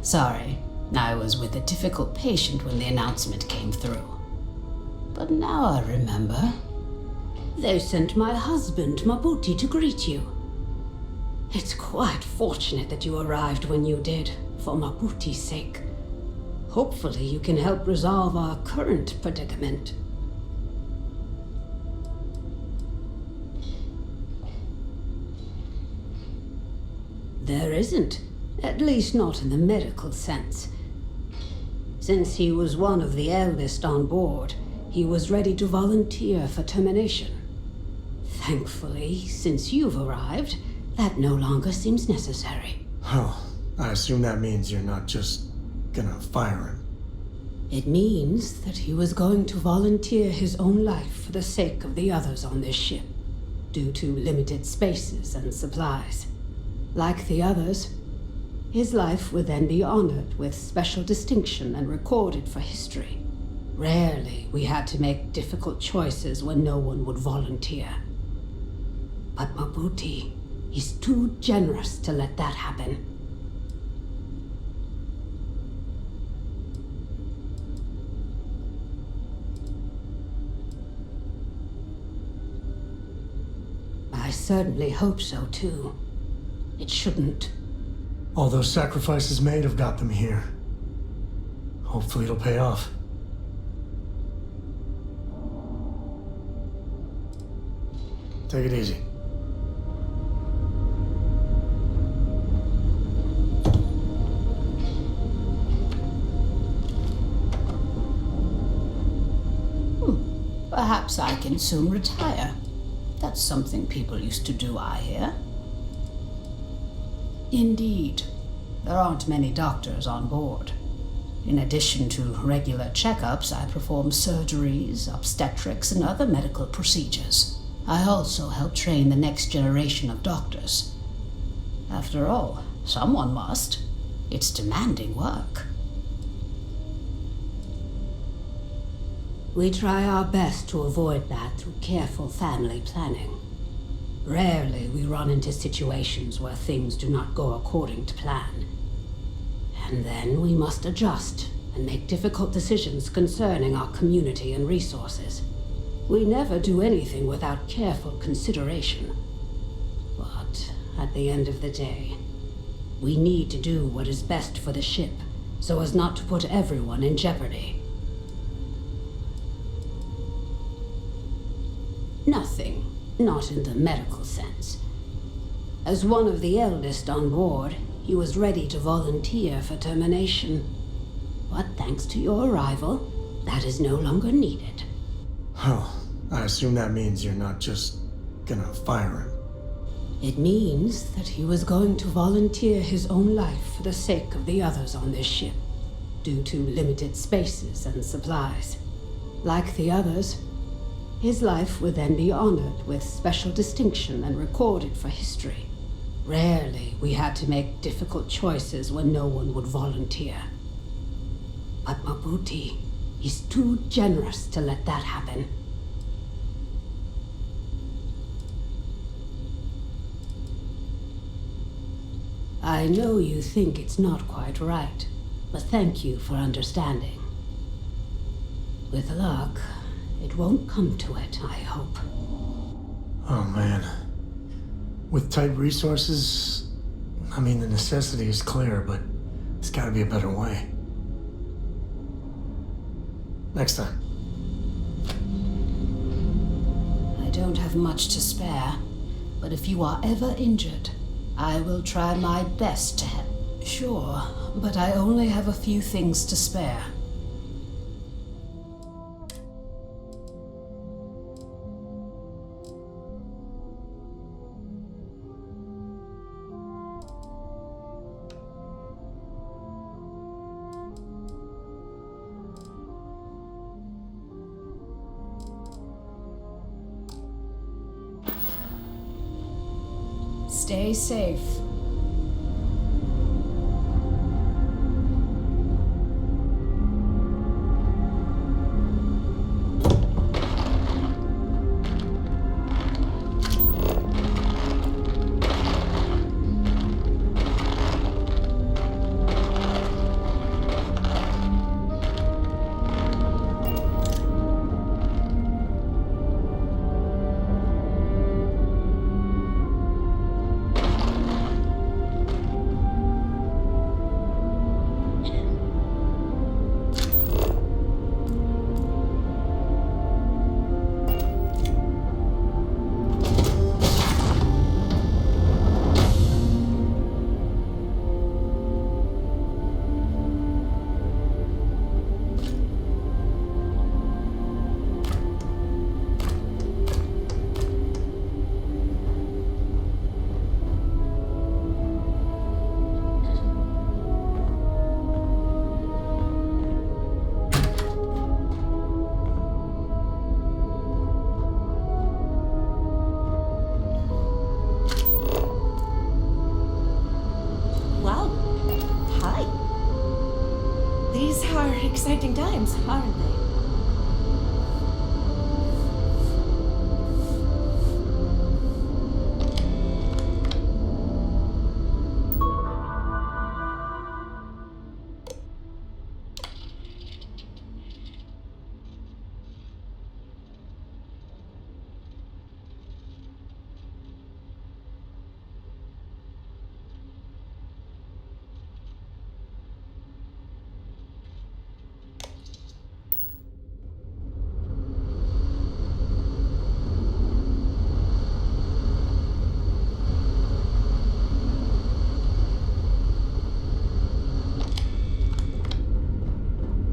Sorry, I was with a difficult patient when the announcement came through. But now I remember. They sent my husband, Mabhuti, to greet you. It's quite fortunate that you arrived when you did, for Mabhuti's sake. Hopefully you can help resolve our current predicament. There isn't, at least not in the medical sense. Since he was one of the eldest on board, he was ready to volunteer for termination. Thankfully, since you've arrived, that no longer seems necessary. Oh, I assume that means you're not just gonna fire him. It means that he was going to volunteer his own life for the sake of the others on this ship, due to limited spaces and supplies. Like the others, his life would then be honored with special distinction and recorded for history. Rarely we had to make difficult choices when no one would volunteer. But Mabhuti, he's too generous to let that happen. I certainly hope so too. It shouldn't. All those sacrifices made have got them here. Hopefully it'll pay off. Take it easy. Perhaps I can soon retire. That's something people used to do, I hear. Indeed. There aren't many doctors on board. In addition to regular checkups, I perform surgeries, obstetrics, and other medical procedures. I also help train the next generation of doctors. After all, someone must. It's demanding work. We try our best to avoid that through careful family planning. Rarely we run into situations where things do not go according to plan. And then we must adjust and make difficult decisions concerning our community and resources. We never do anything without careful consideration. But at the end of the day, we need to do what is best for the ship, so as not to put everyone in jeopardy. Nothing, not in the medical sense. As one of the eldest on board, he was ready to volunteer for termination. But thanks to your arrival, that is no longer needed. Oh, I assume that means you're not just gonna fire him. It means that he was going to volunteer his own life for the sake of the others on this ship, due to limited spaces and supplies. Like the others, his life would then be honored with special distinction and recorded for history. Rarely we had to make difficult choices when no one would volunteer. But Mabhuti, he's too generous to let that happen. I know you think it's not quite right, but thank you for understanding. With luck, it won't come to it, I hope. Oh man. With tight resources, I mean, the necessity is clear, but there's gotta be a better way. Next time. I don't have much to spare, but if you are ever injured, I will try my best to help. Sure, but I only have a few things to spare. Stay safe. exciting times, aren't they?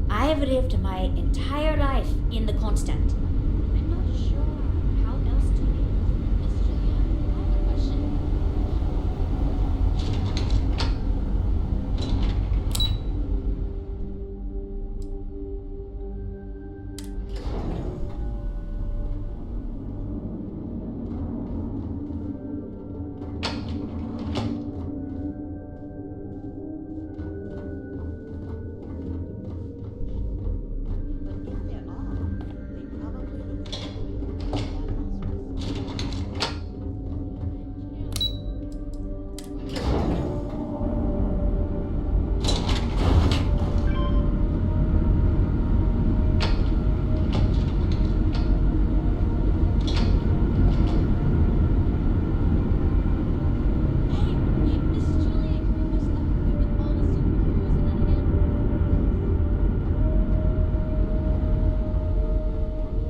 I have lived my entire life in the Constant. I'm not sure how else to live. Miss Julia, I have a question.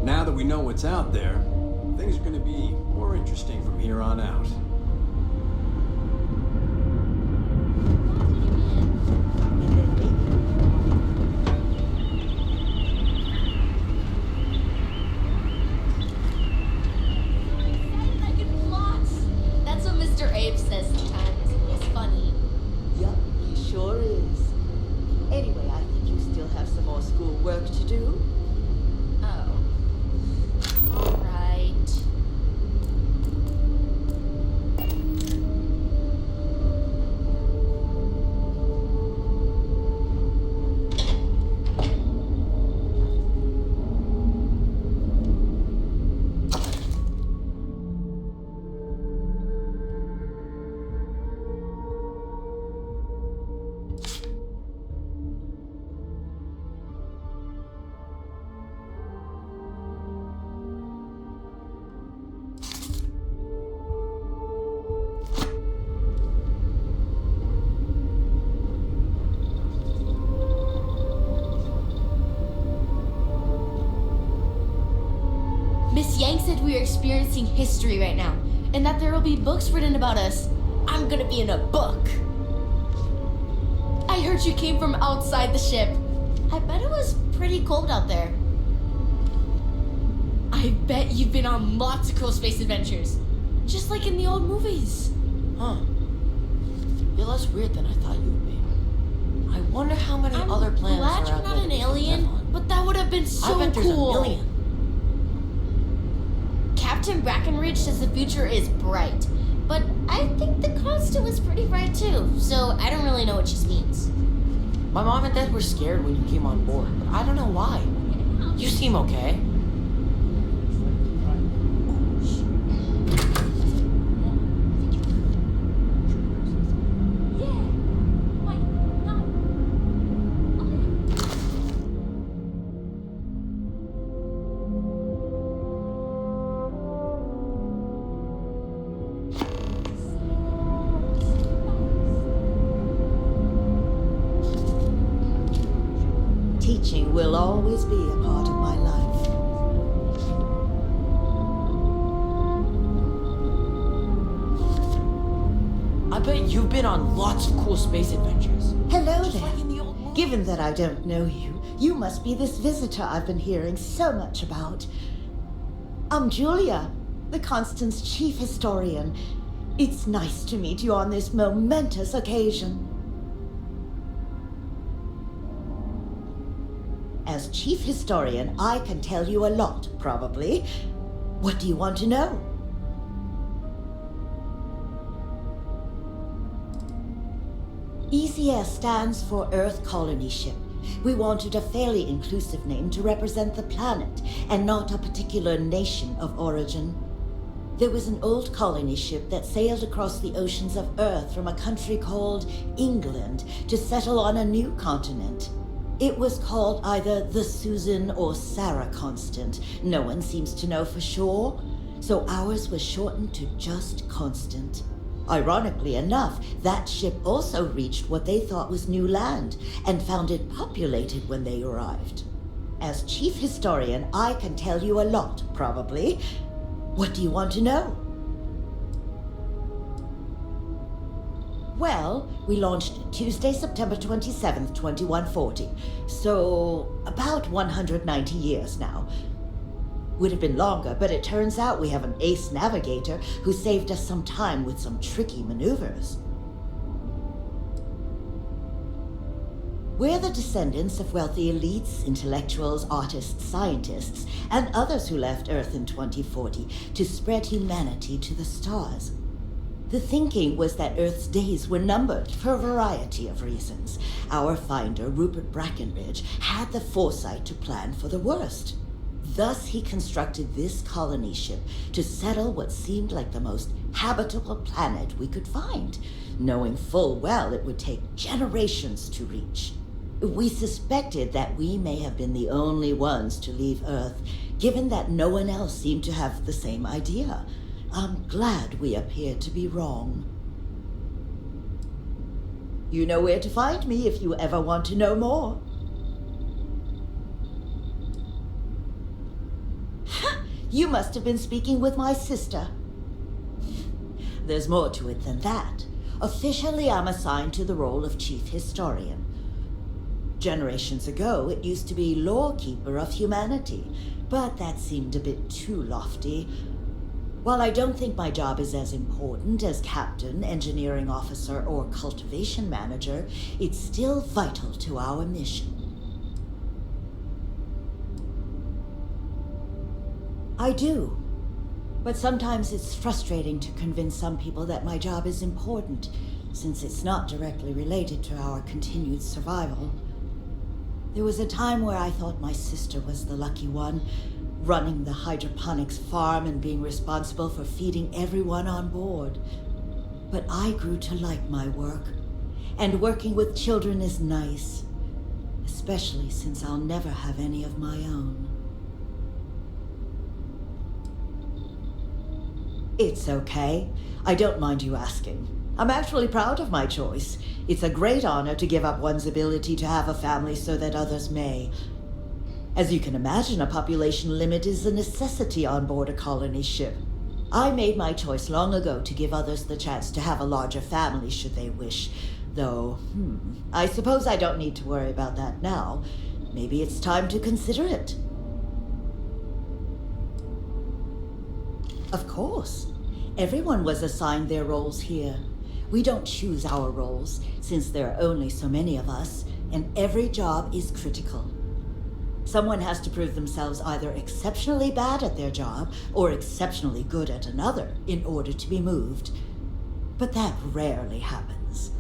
Now that we know what's out there, things are going to be more interesting from here on out. I can plot. That's what Mr. Abe says sometimes. He's funny. Yup, he sure is. Anyway, I think you still have some more school work to do. Oh. All right. Miss Yang said we are experiencing history right now, and that there will be books written about us. I'm gonna be in a book. I heard you came from outside the ship. I bet it was pretty cold out there. I bet you've been on lots of cool space adventures, just like in the old movies. Huh. You're less weird than I thought you would be. I wonder how many other planets Glad are you're out not there an that we can alien, live on. but that would have been so I bet there's cool. a million. Captain Brackenridge says the future is bright, but I think the Costa was pretty bright too, so I don't really know what she means. My mom and dad were scared when you came on board, but I don't know why. You seem okay. Teaching will always be a part of my life. I bet you've been on lots of cool space adventures. Hello Just there. like in the old movies. Given that I don't know you, you must be this visitor I've been hearing so much about. I'm Julia, the Constant's chief historian. It's nice to meet you on this momentous occasion. As chief historian, I can tell you a lot, probably. What do you want to know? ECS stands for Earth Colony Ship. We wanted a fairly inclusive name to represent the planet, and not a particular nation of origin. There was an old colony ship that sailed across the oceans of Earth from a country called England to settle on a new continent. It was called either the Susan or Sarah Constant. No one seems to know for sure, so ours was shortened to just Constant. Ironically enough, that ship also reached what they thought was new land and found it populated when they arrived. As chief historian, I can tell you a lot, probably. What do you want to know? Well, we launched Tuesday, September 27th, 2140. So, about 190 years now. Would have been longer, but it turns out we have an ace navigator who saved us some time with some tricky maneuvers. We're the descendants of wealthy elites, intellectuals, artists, scientists, and others who left Earth in 2040 to spread humanity to the stars. The thinking was that Earth's days were numbered for a variety of reasons. Our finder, Rupert Brackenridge, had the foresight to plan for the worst. Thus, he constructed this colony ship to settle what seemed like the most habitable planet we could find, knowing full well it would take generations to reach. We suspected that we may have been the only ones to leave Earth, given that no one else seemed to have the same idea. I'm glad we appeared to be wrong. You know where to find me if you ever want to know more. You must have been speaking with my sister. There's more to it than that. Officially, I'm assigned to the role of chief historian. Generations ago, it used to be lawkeeper of humanity, but that seemed a bit too lofty. While I don't think my job is as important as captain, engineering officer, or cultivation manager, it's still vital to our mission. I do. But sometimes it's frustrating to convince some people that my job is important, since it's not directly related to our continued survival. There was a time where I thought my sister was the lucky one, running the hydroponics farm and being responsible for feeding everyone on board. But I grew to like my work, and working with children is nice, especially since I'll never have any of my own. It's okay. I don't mind you asking. I'm actually proud of my choice. It's a great honor to give up one's ability to have a family so that others may. As you can imagine, a population limit is a necessity on board a colony ship. I made my choice long ago to give others the chance to have a larger family should they wish. Though, I suppose I don't need to worry about that now. Maybe it's time to consider it. Of course. Everyone was assigned their roles here. We don't choose our roles, since there are only so many of us, and every job is critical. Someone has to prove themselves either exceptionally bad at their job or exceptionally good at another in order to be moved. But that rarely happens.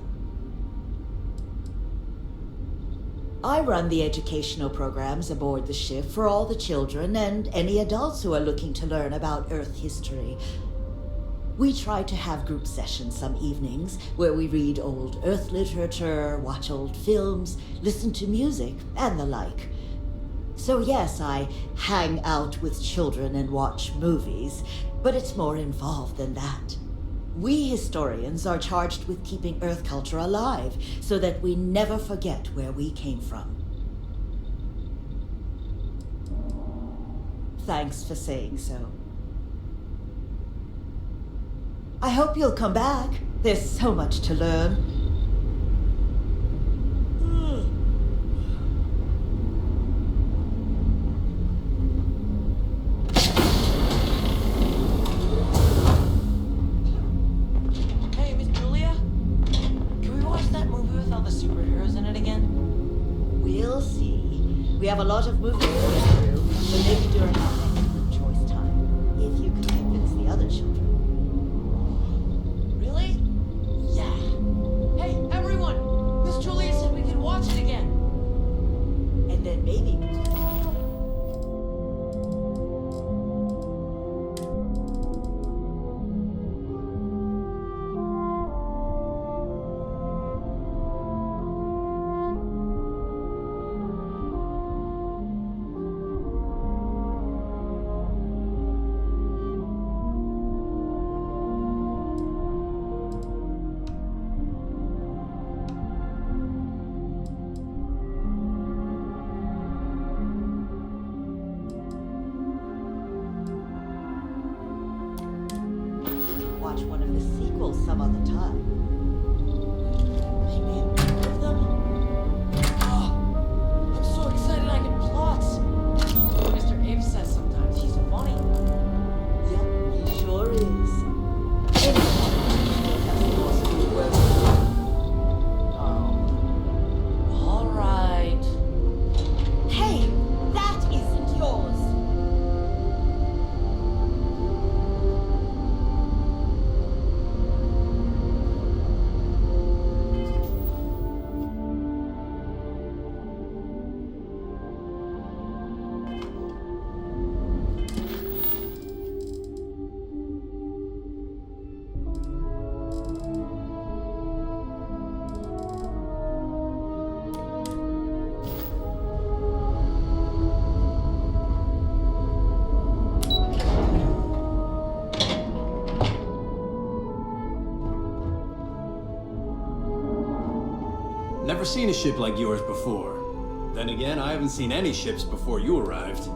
I run the educational programs aboard the ship for all the children and any adults who are looking to learn about Earth history. We try to have group sessions some evenings where we read old Earth literature, watch old films, listen to music, and the like. So yes, I hang out with children and watch movies, but it's more involved than that. We historians are charged with keeping Earth culture alive so that we never forget where we came from. Thanks for saying so. I hope you'll come back. There's so much to learn. Hey, Miss Julia? Can we watch that movie with all the superheroes in it again? We'll see. We have a lot of movies to get through, so maybe during our next group choice time, if you can convince the other children. Really? Yeah. Hey, everyone! Miss Julia said we could watch it again. watch one of the sequels some other time. Maybe two of them? Oh, I'm so excited I can plot. Mr. Abe says sometimes he's funny. Yeah, he sure is. All right. Hey, that isn't yours. Never seen a ship like yours before. Then again, I haven't seen any ships before you arrived.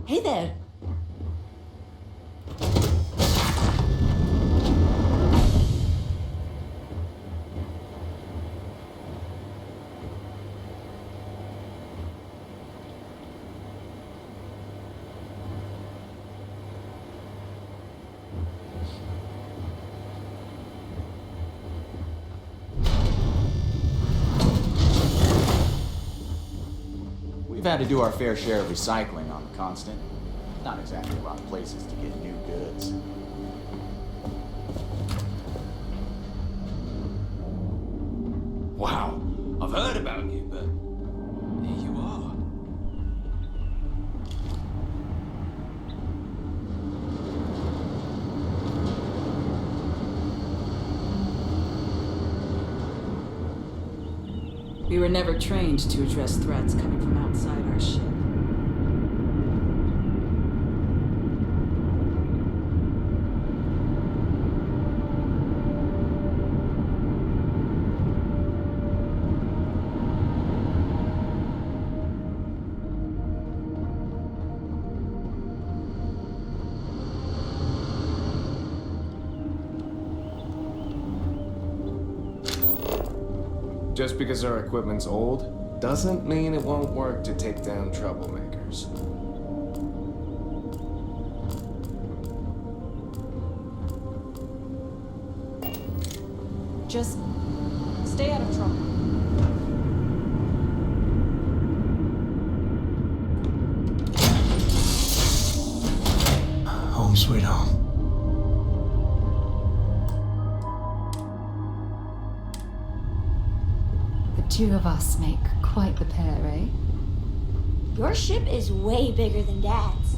Hey there. We've had to do our fair share of recycling on the Constant. Not exactly a lot of places to get new goods. Wow, I've heard about you, but here you are. We were never trained to address threats coming from outside our ship. Just because our equipment's old, doesn't mean it won't work to take down troublemakers. Just stay out of trouble. Home sweet home. Two of us make quite the pair, eh? Your ship is way bigger than Dad's.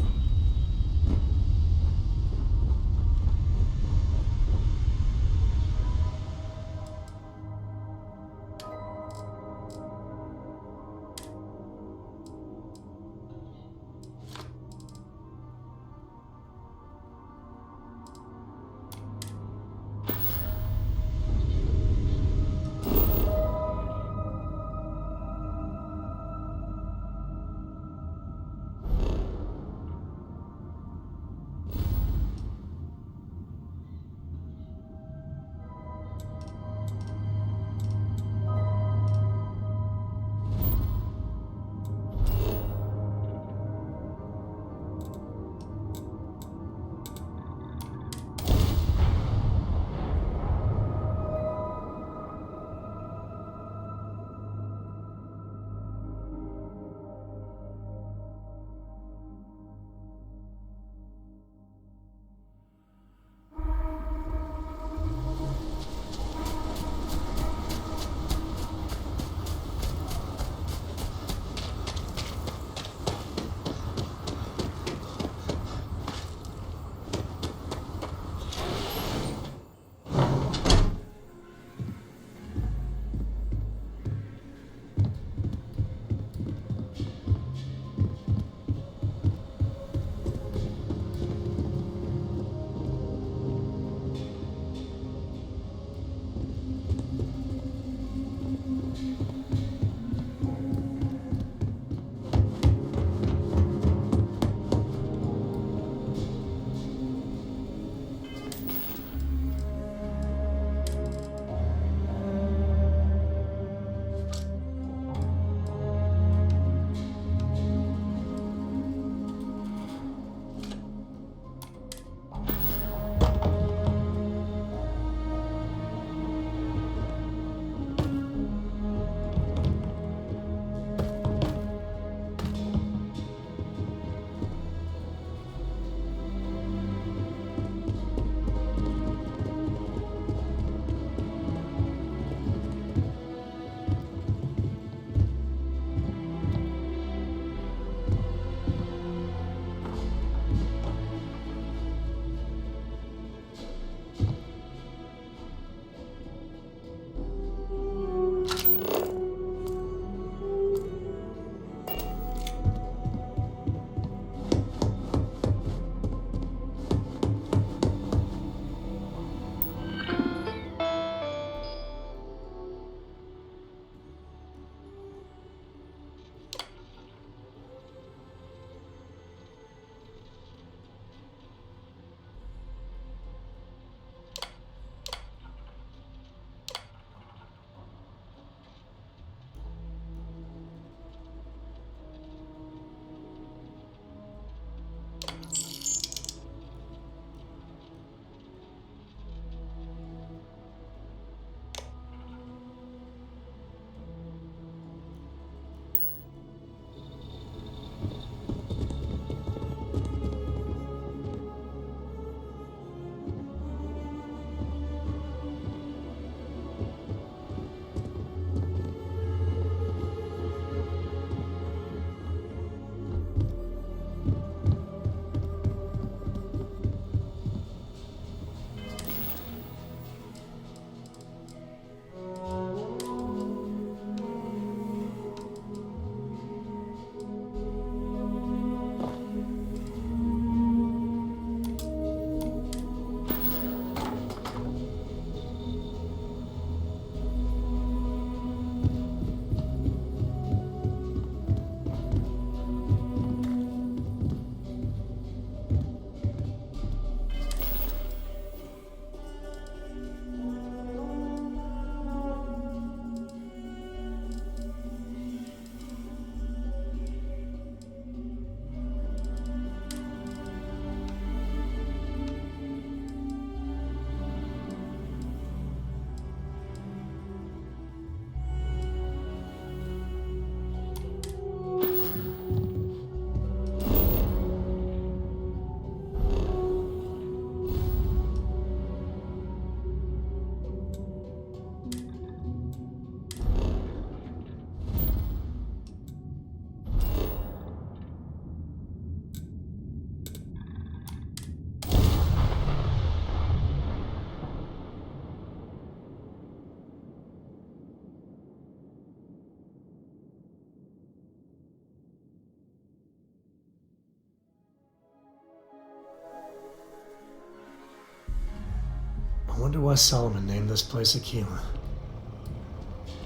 I wonder why Solomon named this place Akila.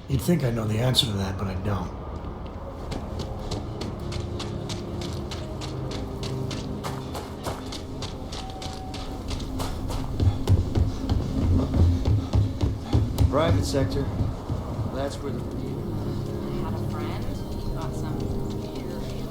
You'd think I know the answer to that, but I don't. Private sector. That's where the... I had a friend. He got some weird alien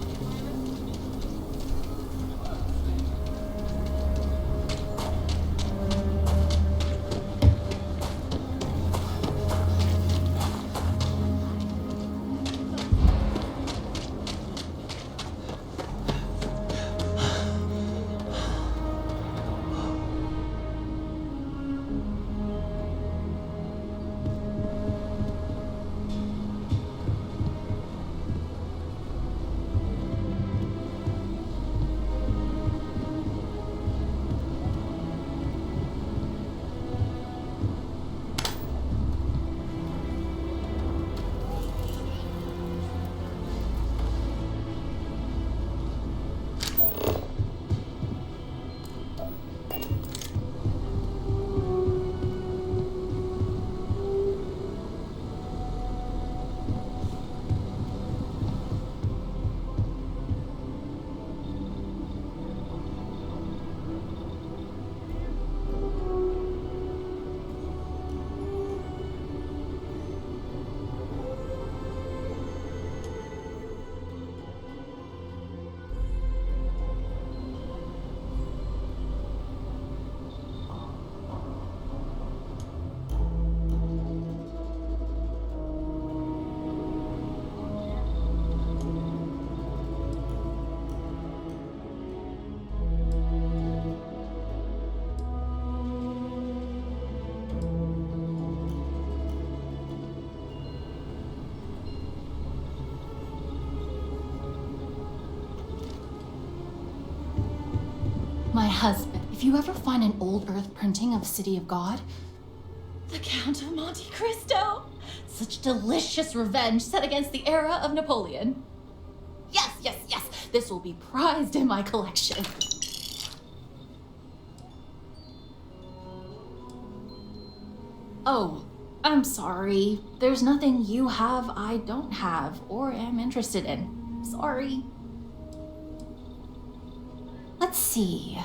My husband. If you ever find an old Earth printing of City of God, the Count of Monte Cristo. Such delicious revenge set against the era of Napoleon. Yes, yes, yes. This will be prized in my collection. Oh, I'm sorry. There's nothing you have I don't have or am interested in. Sorry. Let's see.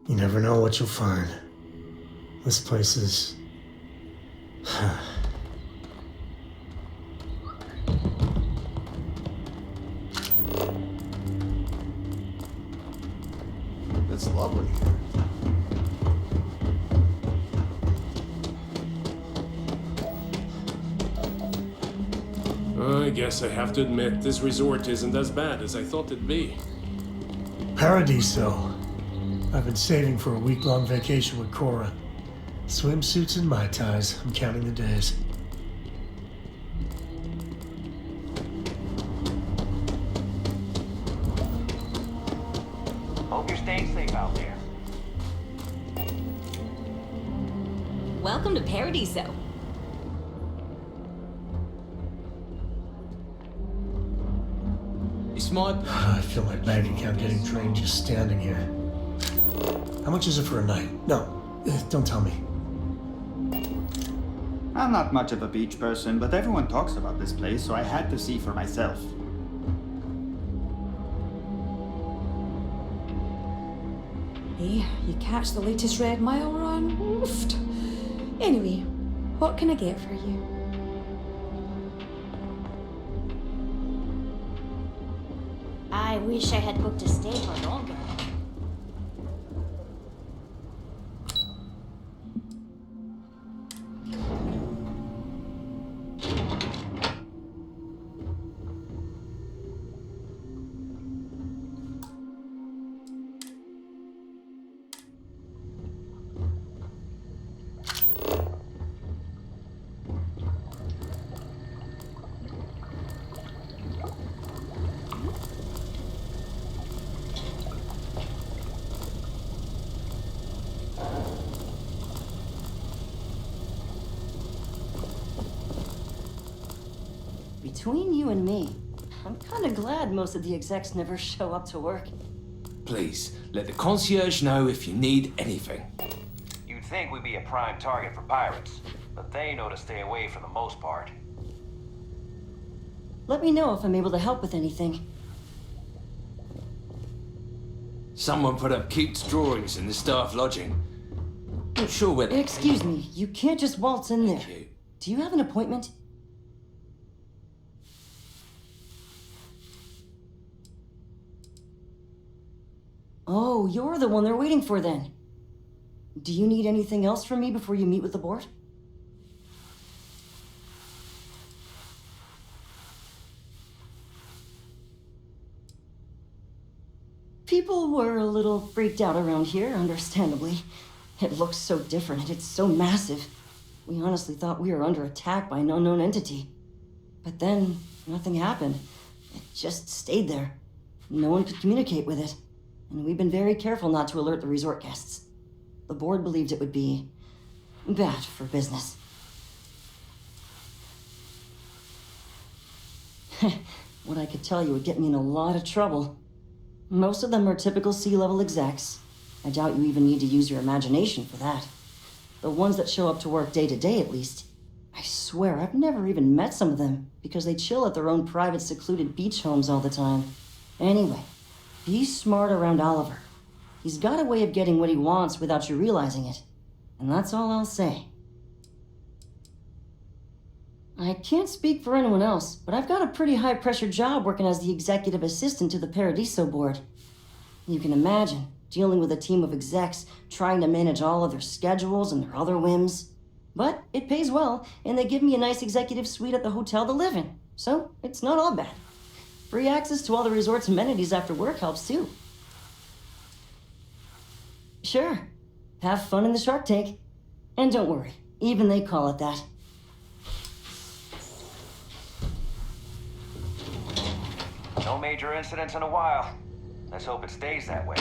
You never know what you'll find. This place is... It's lovely here. I guess I have to admit, this resort isn't as bad as I thought it'd be. Paradiso. I've been saving for a week-long vacation with Cora. Swimsuits and Mai Tais. I'm counting the days. Hope you're staying safe out there. Welcome to Paradiso. You smart? I feel my bank account getting drained just standing here. How much is it for a night? No, don't tell me. I'm not much of a beach person, but everyone talks about this place, so I had to see for myself. Hey, you catch the latest red mile run? Oofed. Anyway, what can I get for you? I wish I had booked a stay for longer. Between you and me, I'm kind of glad most of the execs never show up to work. Please, let the concierge know if you need anything. You'd think we'd be a prime target for pirates, but they know to stay away for the most part. Let me know if I'm able to help with anything. Someone put up Keats' drawings in the staff lodging. Not sure whether... Excuse me, you can't just waltz in there. Do you have an appointment? Oh, you're the one they're waiting for then. Do you need anything else from me before you meet with the board? People were a little freaked out around here, understandably. It looks so different and it's so massive. We honestly thought we were under attack by an unknown entity. But then, nothing happened. It just stayed there. No one could communicate with it. And we've been very careful not to alert the resort guests. The board believed it would be bad for business. What I could tell you would get me in a lot of trouble. Most of them are typical sea-level execs. I doubt you even need to use your imagination for that. The ones that show up to work day to day, at least. I swear, I've never even met some of them, because they chill at their own private, secluded beach homes all the time. Anyway, be smart around Oliver. He's got a way of getting what he wants without you realizing it. And that's all I'll say. I can't speak for anyone else, but I've got a pretty high-pressure job working as the executive assistant to the Paradiso board. You can imagine, dealing with a team of execs, trying to manage all of their schedules and their other whims. But it pays well, and they give me a nice executive suite at the hotel to live in, so it's not all bad. Free access to all the resort's amenities after work helps too. Sure, have fun in the shark tank. And don't worry, even they call it that. No major incidents in a while. Let's hope it stays that way.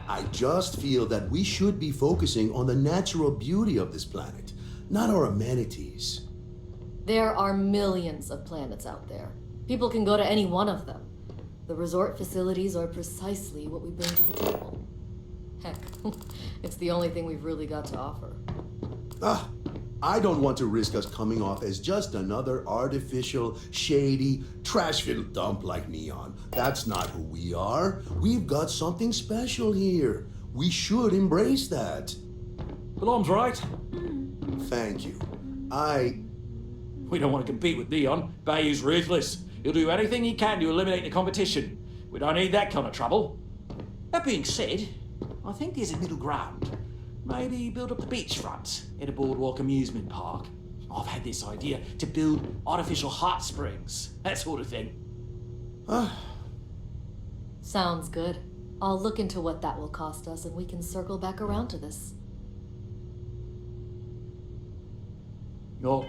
I just feel that we should be focusing on the natural beauty of this planet, not our amenities. There are millions of planets out there. People can go to any one of them. The resort facilities are precisely what we bring to the table. Heck, it's the only thing we've really got to offer. I don't want to risk us coming off as just another artificial, shady, trash-filled dump like Neon. That's not who we are. We've got something special here. We should embrace that. Alarm's right. Thank you. We don't want to compete with Neon. Bayou's ruthless. He'll do anything he can to eliminate the competition. We don't need that kind of trouble. That being said, I think there's a middle ground. Maybe build up the beachfront in a boardwalk amusement park. I've had this idea to build artificial hot springs, that sort of thing. Sounds good. I'll look into what that will cost us and we can circle back around to this. Yo.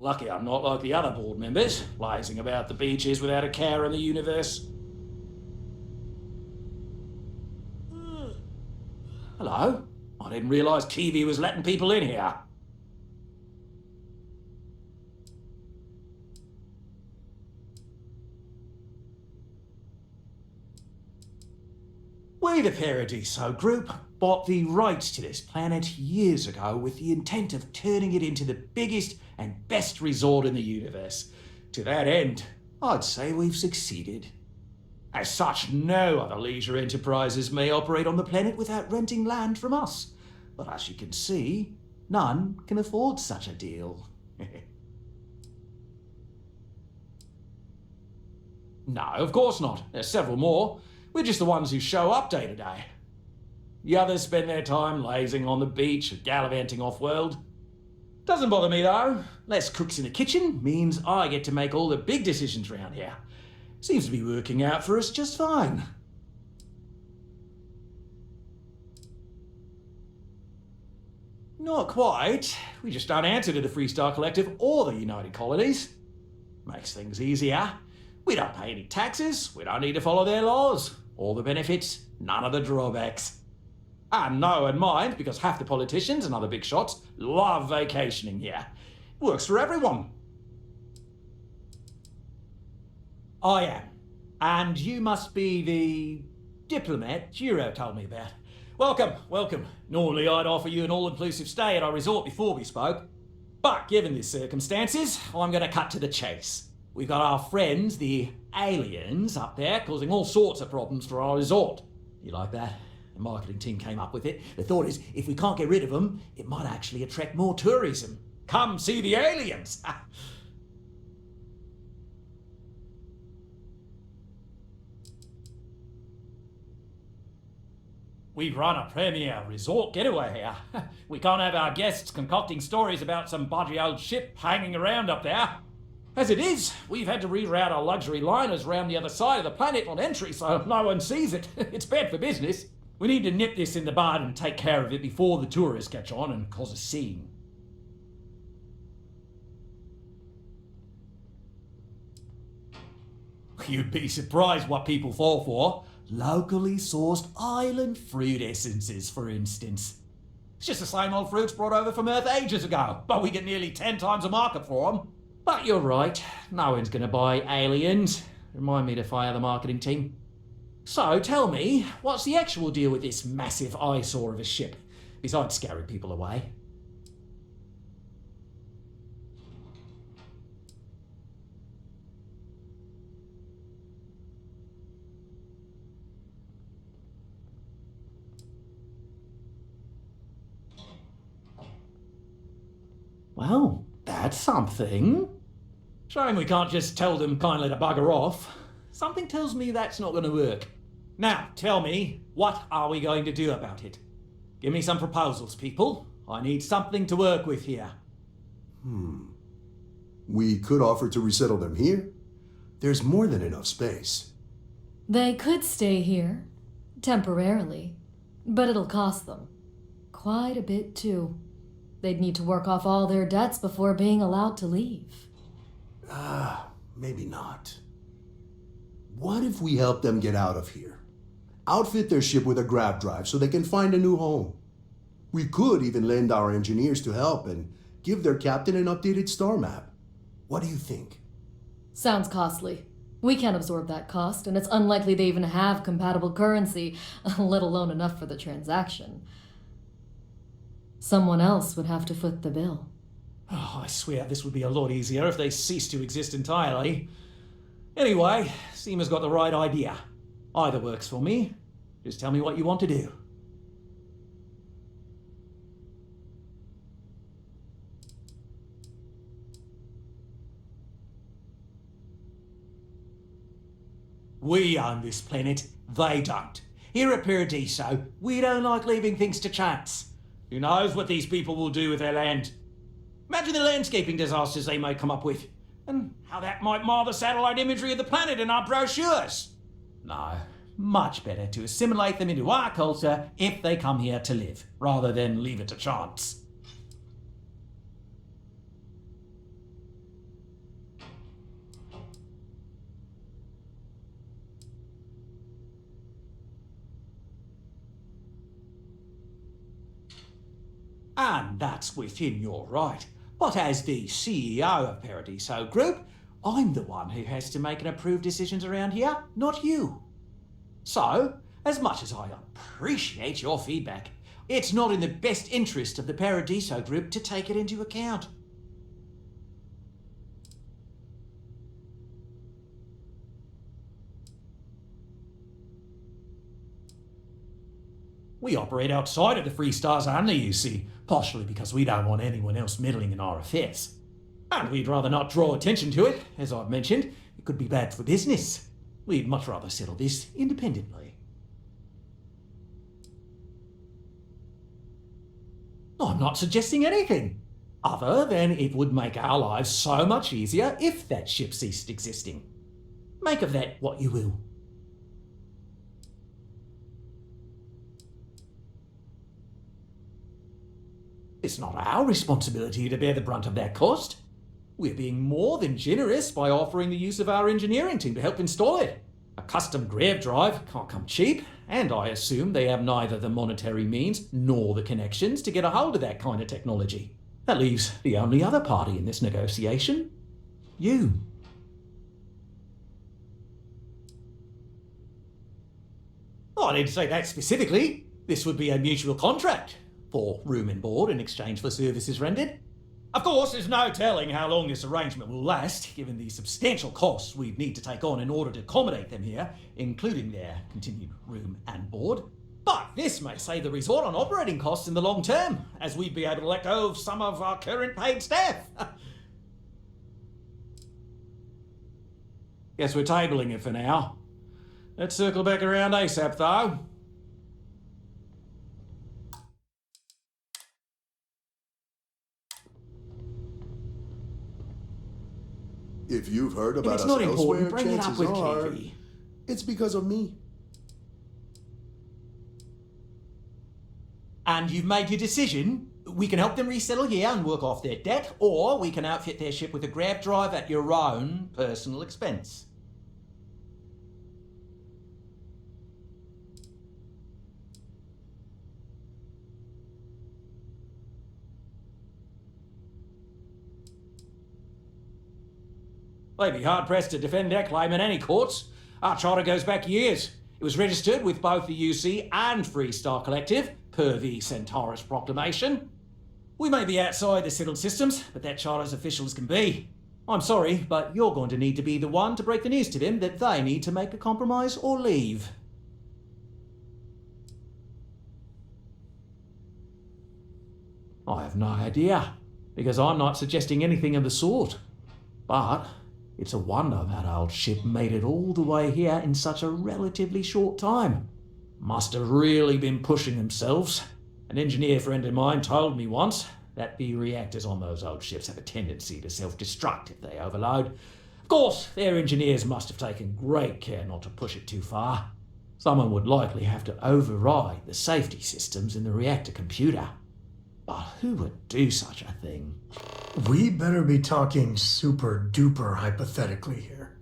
Lucky I'm not like the other board members, lazing about the beaches without a care in the universe. Hello? I didn't realise Kiwi was letting people in here. We, the Paradiso group, bought the rights to this planet years ago with the intent of turning it into the biggest and best resort in the universe. To that end, I'd say we've succeeded. As such, no other leisure enterprises may operate on the planet without renting land from us. But as you can see, none can afford such a deal. No, of course not. There's several more. We're just the ones who show up day to day. The others spend their time lazing on the beach or gallivanting off-world. Doesn't bother me though. Less cooks in the kitchen means I get to make all the big decisions around here. Seems to be working out for us just fine. Not quite. We just don't answer to the Freestar Collective or the United Colonies. Makes things easier. We don't pay any taxes, we don't need to follow their laws. All the benefits, none of the drawbacks. And know and mind, because half the politicians and other big shots love vacationing here. Works for everyone. I am. And you must be the diplomat Jiro told me about. Welcome, welcome. Normally I'd offer you an all-inclusive stay at our resort before we spoke. But given the circumstances, I'm going to cut to the chase. We've got our friends, the aliens, up there causing all sorts of problems for our resort. You like that? The marketing team came up with it. The thought is, if we can't get rid of them, it might actually attract more tourism. Come see the aliens! We run a premier resort getaway here. We can't have our guests concocting stories about some budgy old ship hanging around up there. As it is, we've had to reroute our luxury liners round the other side of the planet on entry so no one sees it. It's bad for business. We need to nip this in the bud and take care of it before the tourists catch on and cause a scene. You'd be surprised what people fall for. Locally sourced island fruit essences, for instance. It's just the same old fruits brought over from Earth ages ago, but we get nearly 10 times the market for them. But you're right, no one's going to buy aliens. Remind me to fire the marketing team. So tell me, what's the actual deal with this massive eyesore of a ship, besides scaring people away? Well, that's something. Shame we can't just tell them kindly to bugger off. Something tells me that's not going to work. Now, tell me, what are we going to do about it? Give me some proposals, people. I need something to work with here. We could offer to resettle them here. There's more than enough space. They could stay here, temporarily, but it'll cost them. Quite a bit, too. They'd need to work off all their debts before being allowed to leave. Maybe not. What if we help them get out of here? Outfit their ship with a grab drive so they can find a new home. We could even lend our engineers to help and give their captain an updated star map. What do you think? Sounds costly. We can't absorb that cost, and it's unlikely they even have compatible currency, let alone enough for the transaction. Someone else would have to foot the bill. Oh, I swear this would be a lot easier if they ceased to exist entirely. Anyway, Seema's got the right idea. Either works for me. Just tell me what you want to do. We own this planet, they don't. Here at Paradiso, we don't like leaving things to chance. Who knows what these people will do with their land? Imagine the landscaping disasters they may come up with, and how that might mar the satellite imagery of the planet in our brochures. No, much better to assimilate them into our culture if they come here to live, rather than leave it to chance. And that's within your right. But as the CEO of Paradiso Group, I'm the one who has to make and approve decisions around here, not you. So, as much as I appreciate your feedback, it's not in the best interest of the Paradiso Group to take it into account. We operate outside of the Free Stars only, you see, partially because we don't want anyone else meddling in our affairs. And we'd rather not draw attention to it, as I've mentioned. It could be bad for business. We'd much rather settle this independently. I'm not suggesting anything, other than it would make our lives so much easier if that ship ceased existing. Make of that what you will. It's not our responsibility to bear the brunt of that cost. We're being more than generous by offering the use of our engineering team to help install it. A custom grav drive can't come cheap, and I assume they have neither the monetary means nor the connections to get a hold of that kind of technology. That leaves the only other party in this negotiation: you. Oh, I didn't say that specifically. This would be a mutual contract for room and board in exchange for services rendered. Of course, there's no telling how long this arrangement will last, given the substantial costs we'd need to take on in order to accommodate them here, including their continued room and board. But this may save the resort on operating costs in the long term, as we'd be able to let go of some of our current paid staff. Guess we're tabling it for now. Let's circle back around ASAP, though. If you've heard about it's us not elsewhere, important, bring it up chances with are Katie. it's because of me. And you've made your decision. We can help them resettle here and work off their debt, or we can outfit their ship with a grab drive at your own personal expense. They'd be hard-pressed to defend their claim in any courts. Our charter goes back years. It was registered with both the UC and Free Star Collective, per the Centaurus Proclamation. We may be outside the settled systems, but that charter's official as can be. I'm sorry, but you're going to need to be the one to break the news to them that they need to make a compromise or leave. I have no idea, because I'm not suggesting anything of the sort. But it's a wonder that old ship made it all the way here in such a relatively short time. Must have really been pushing themselves. An engineer friend of mine told me once that the reactors on those old ships have a tendency to self-destruct if they overload. Of course, their engineers must have taken great care not to push it too far. Someone would likely have to override the safety systems in the reactor computer. But who would do such a thing? We better be talking super duper hypothetically here.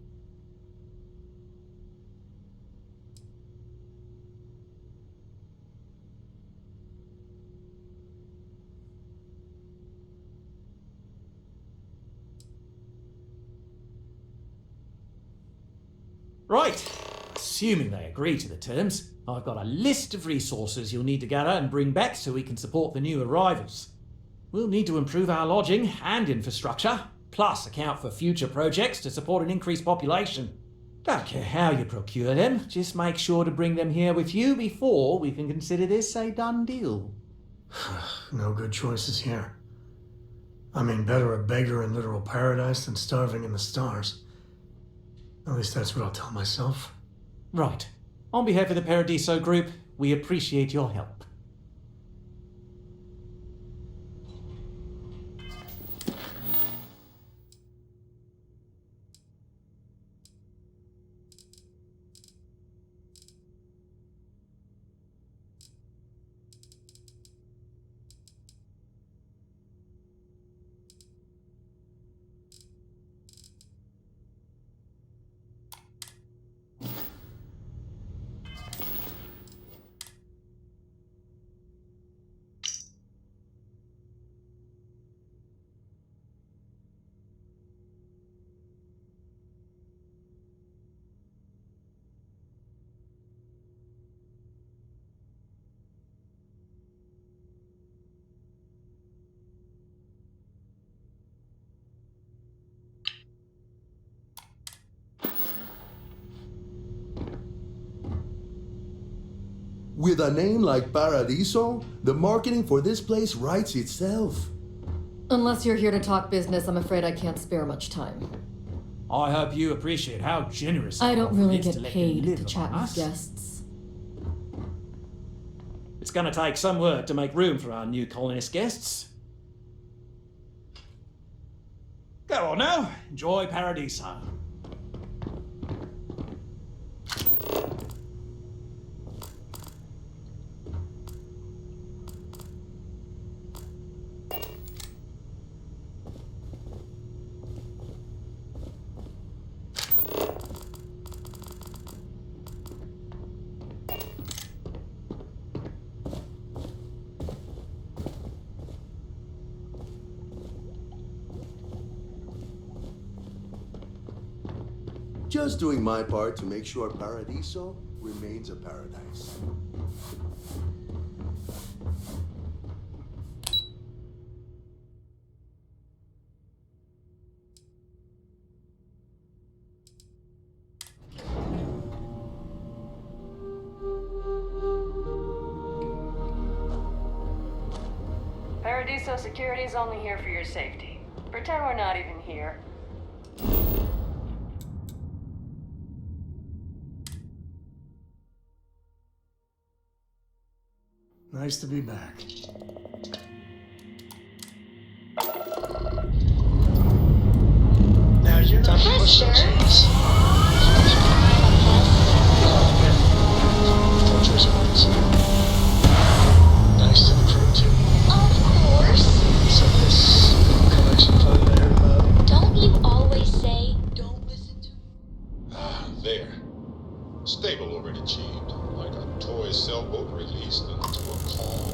Right. Assuming they agree to the terms, I've got a list of resources you'll need to gather and bring back so we can support the new arrivals. We'll need to improve our lodging and infrastructure, plus account for future projects to support an increased population. Don't care how you procure them, just make sure to bring them here with you before we can consider this a done deal. No good choices here. I mean, better a beggar in literal paradise than starving in the stars. At least that's what I'll tell myself. Right. On behalf of the Paradiso Group, we appreciate your help. With a name like Paradiso, the marketing for this place writes itself. Unless you're here to talk business, I'm afraid I can't spare much time. I hope you appreciate how generous I don't really is to get let paid them to live chat among with us. guests. It's gonna take some work to make room for our new colonist guests. Go on now, enjoy Paradiso. Just doing my part to make sure Paradiso remains a paradise. Paradiso security's only here for your safety. Pretend we're not even here. Nice to be back. Now you're not pushing cheese. Nice to the crew too. Of course. So this collection photo I heard about. Don't you always say, Don't listen to. There. Stable already achieved, like a toy sailboat released into a calm.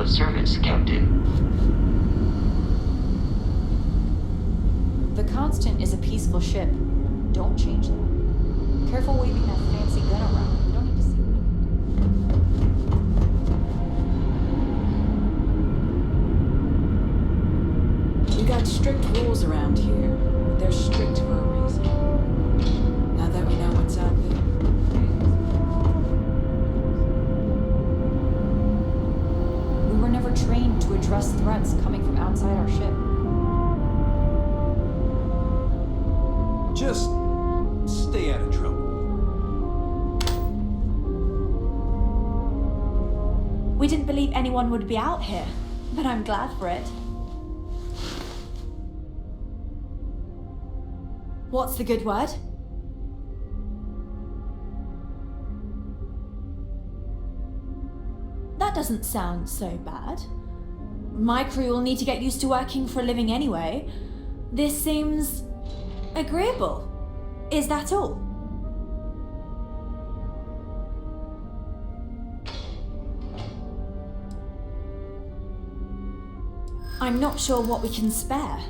Of service, Captain. The Constant is a peaceful ship. Don't change that. Careful waving that fancy gun around. We don't need to see. We got strict rules around here. They're strict for a reason. Now that we know what's out there. We were never trained to address threats coming from outside our ship. Just stay out of trouble. We didn't believe anyone would be out here, but I'm glad for it. What's the good word? That doesn't sound so bad. My crew will need to get used to working for a living anyway. This seems agreeable. Is that all? I'm not sure what we can spare.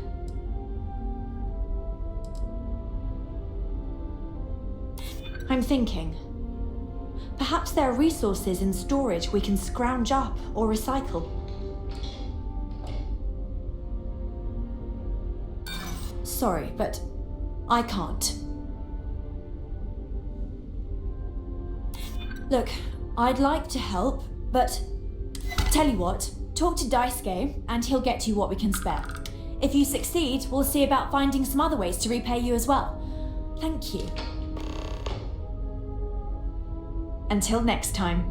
I'm thinking. Perhaps there are resources in storage we can scrounge up or recycle. Sorry, but I can't. Look, I'd like to help, but tell you what, talk to Daisuke and he'll get you what we can spare. If you succeed, we'll see about finding some other ways to repay you as well. Thank you. Until next time.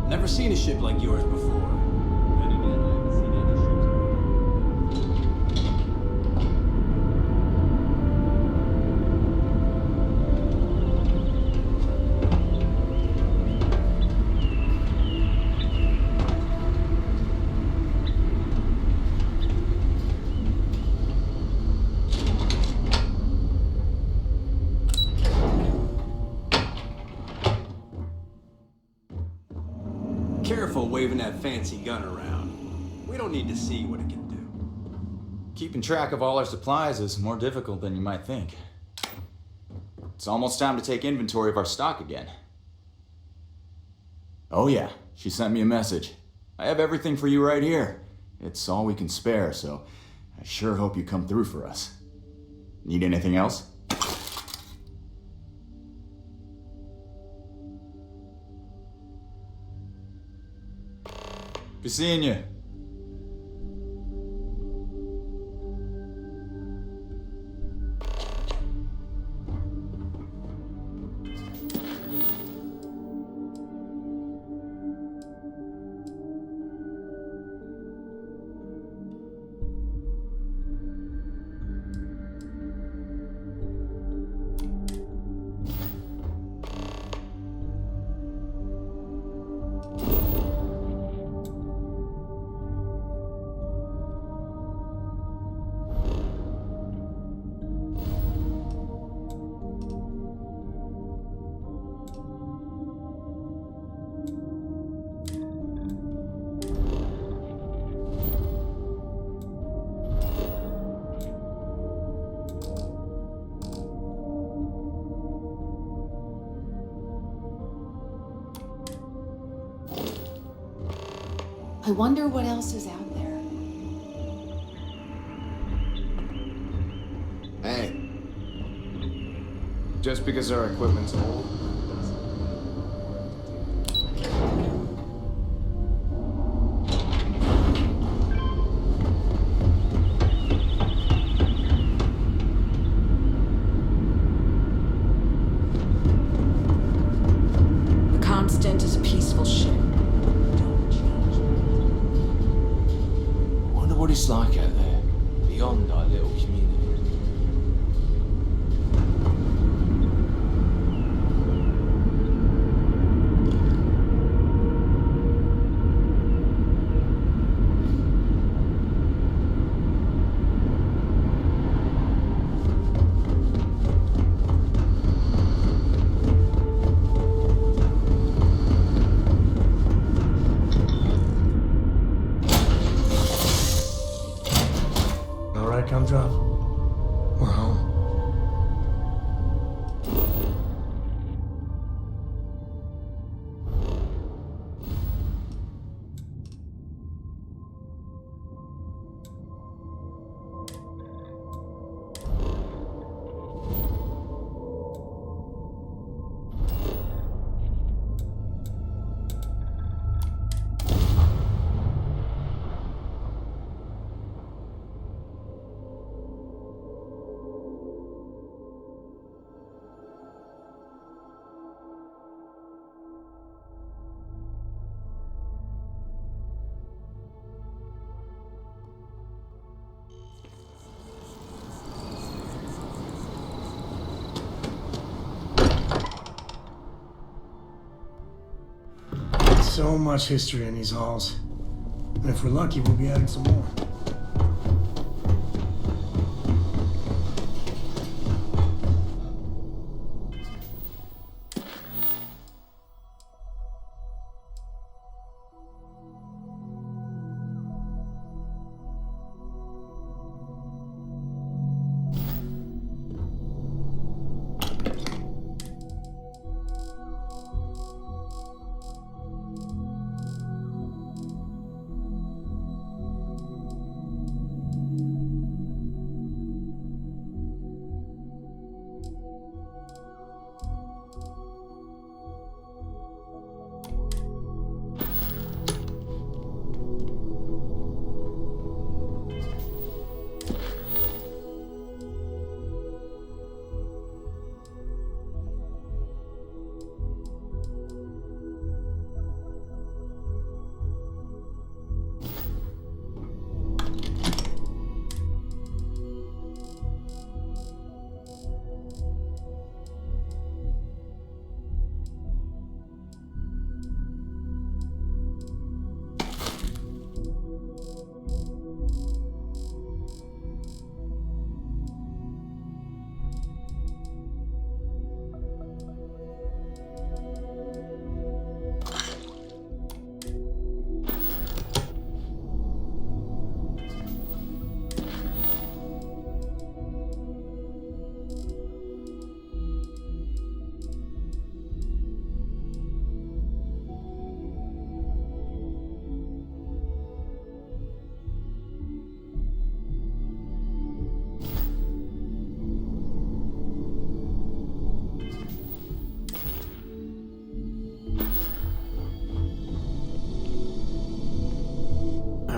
Never seen a ship like yours before. Careful waving that fancy gun around. We don't need to see what it can do. Keeping track of all our supplies is more difficult than you might think. It's almost time to take inventory of our stock again. Oh yeah, she sent me a message. I have everything for you right here. It's all we can spare, so I sure hope you come through for us. Need anything else? Be seeing you. I wonder what else is out there. Hey. Just because our equipment's old. The Constant is a peaceful ship. What it's like out there, beyond our little community. Drop. We're home. So much history in these halls. And if we're lucky, we'll be adding some more.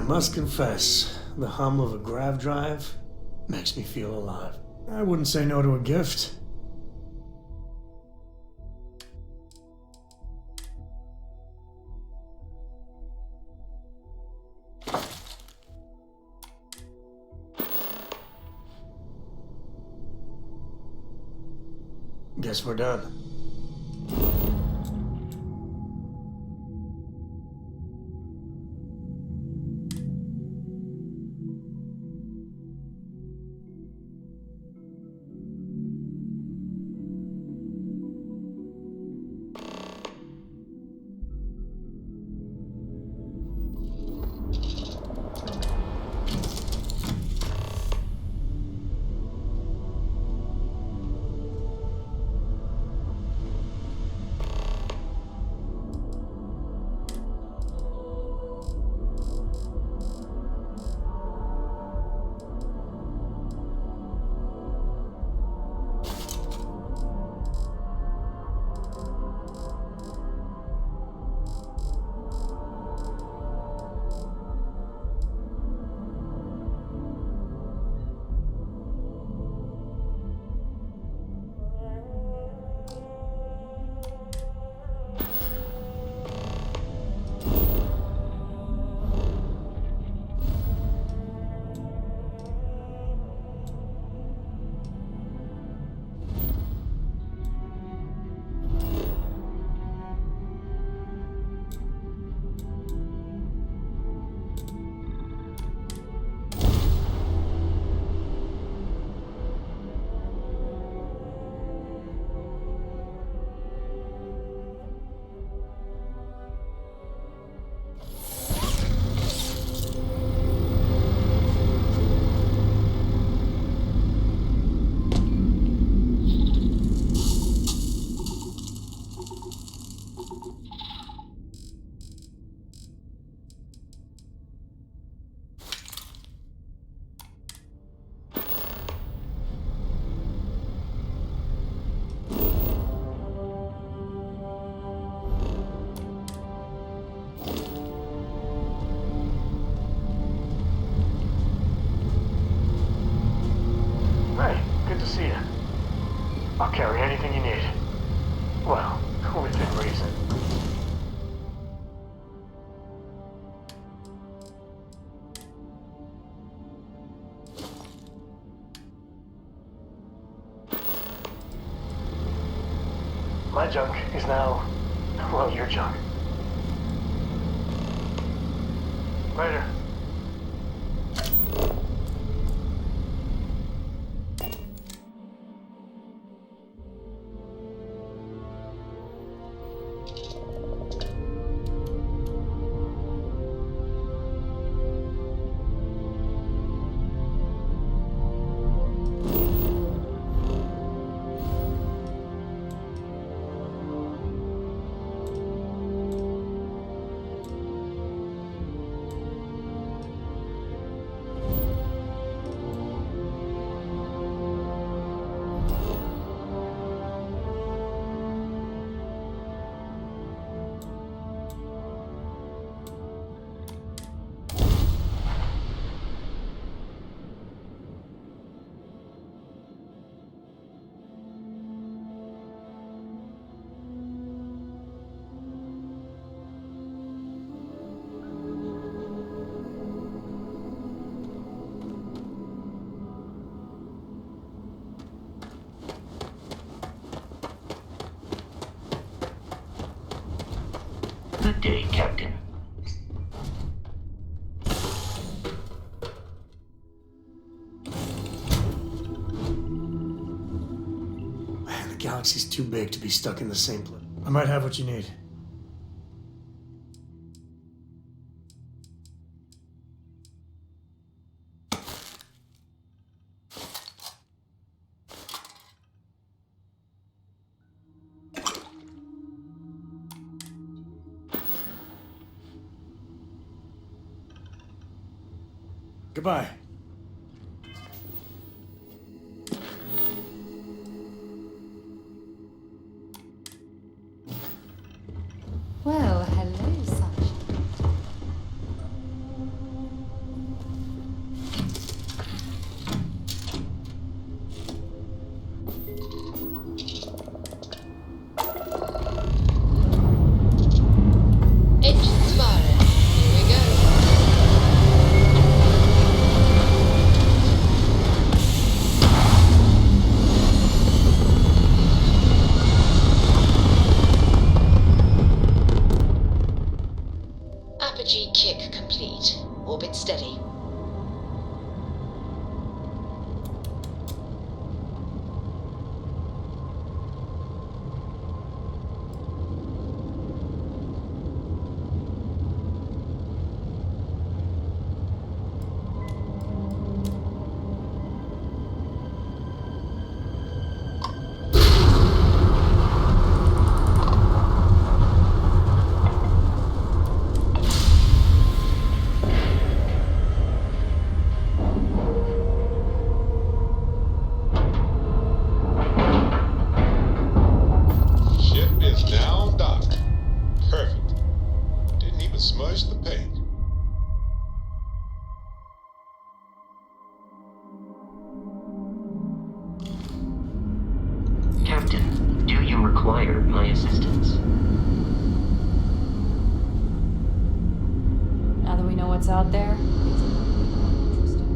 must confess, the hum of a grav drive makes me feel alive. I wouldn't say no to a gift. Guess we're done. I'll carry anything you need. Well, within reason. My junk is now, well, your junk. Later. Good day, Captain. Man, the galaxy's too big to be stuck in the same place. I might have what you need. Goodbye. Well, hello, sunshine. Do you require my assistance? Now that we know what's out there, it's more interesting.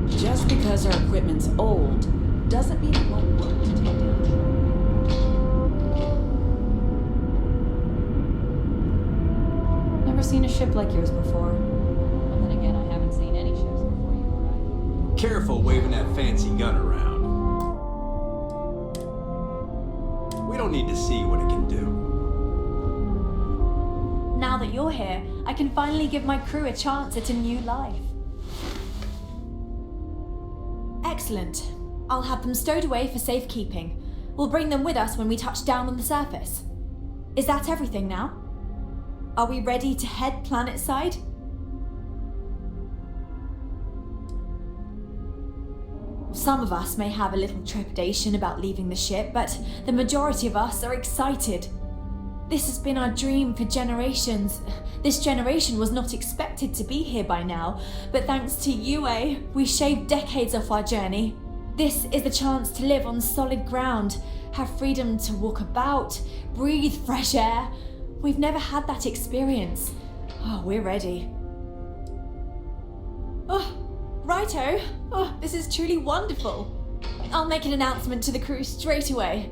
Just because our equipment's old doesn't mean it won't work to take down. Never seen a ship like yours before. But then again, I haven't seen any ships before you arrived. Careful waving that fancy gun around. We don't need to see what it can do. Now that you're here, I can finally give my crew a chance at a new life. Excellent. I'll have them stowed away for safekeeping. We'll bring them with us when we touch down on the surface. Is that everything now? Are we ready to head planetside? Some of us may have a little trepidation about leaving the ship, but the majority of us are excited. This has been our dream for generations. This generation was not expected to be here by now, but thanks to Yue, we shaved decades off our journey. This is the chance to live on solid ground, have freedom to walk about, breathe fresh air. We've never had that experience. Oh, we're ready. Oh, righto. Oh, this is truly wonderful. I'll make an announcement to the crew straight away.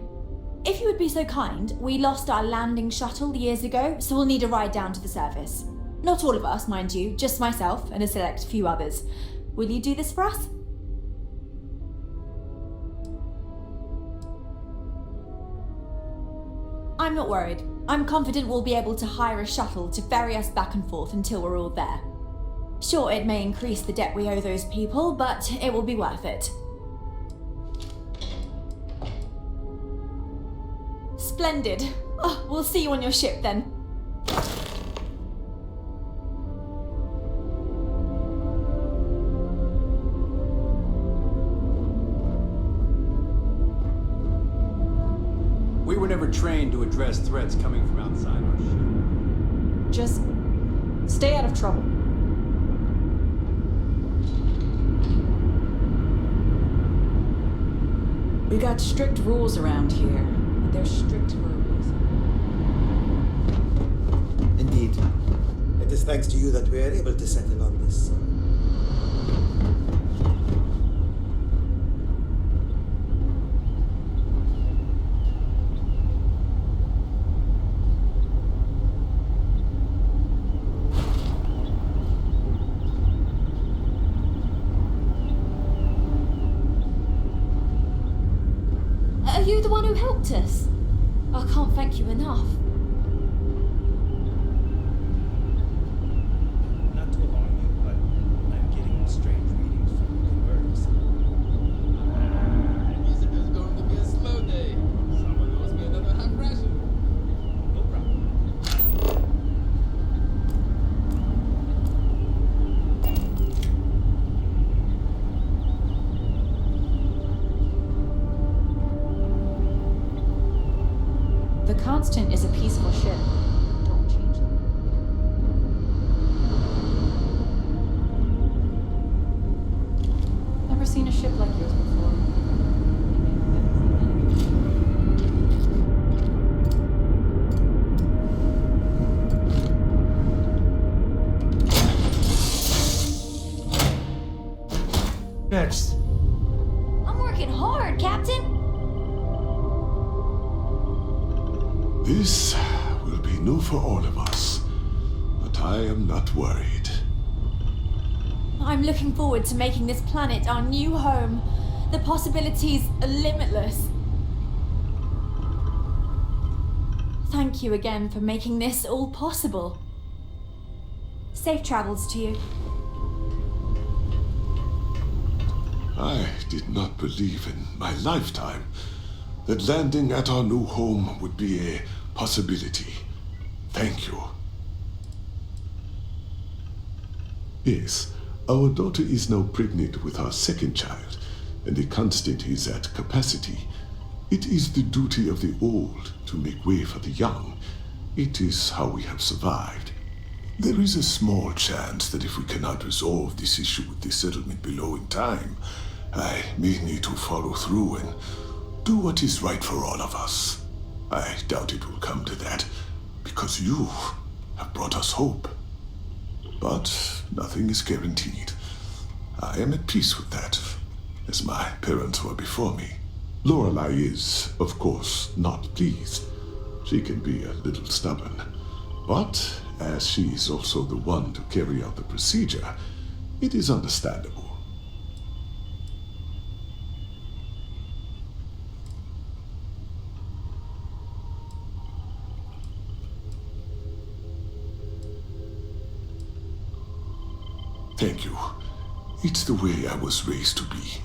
If you would be so kind, we lost our landing shuttle years ago, so we'll need a ride down to the surface. Not all of us, mind you, just myself and a select few others. Will you do this for us? I'm not worried. I'm confident we'll be able to hire a shuttle to ferry us back and forth until we're all there. Sure, it may increase the debt we owe those people, but it will be worth it. Splendid. Oh, we'll see you on your ship then. We were never trained to address threats coming from outside our ship. Just stay out of trouble. We got strict rules around here, but they're strict for a reason. Indeed. It is thanks to you that we are able to settle on this. Are you the one who helped us? I can't thank you enough. Not to alarm you, but I'm getting strange readings from the converters. Music is going to be a slow day. Someone owes me another half ration. No problem. The Constant is a peaceful ship. Don't change it. Never seen a ship like yours before. Next. I'm working hard, Captain. This will be new for all of us, but I am not worried. I'm looking forward to making this planet our new home. The possibilities are limitless. Thank you again for making this all possible. Safe travels to you. I did not believe in my lifetime that landing at our new home would be a possibility. Thank you. Yes, our daughter is now pregnant with our second child, and the Constant is at capacity. It is the duty of the old to make way for the young. It is how we have survived. There is a small chance that if we cannot resolve this issue with the settlement below in time, I may need to follow through and do what is right for all of us. I doubt it will come to that, because you have brought us hope. But nothing is guaranteed. I am at peace with that, as my parents were before me. Lorelei is, of course, not pleased. She can be a little stubborn. But as she is also the one to carry out the procedure, it is understandable. Thank you. It's the way I was raised to be.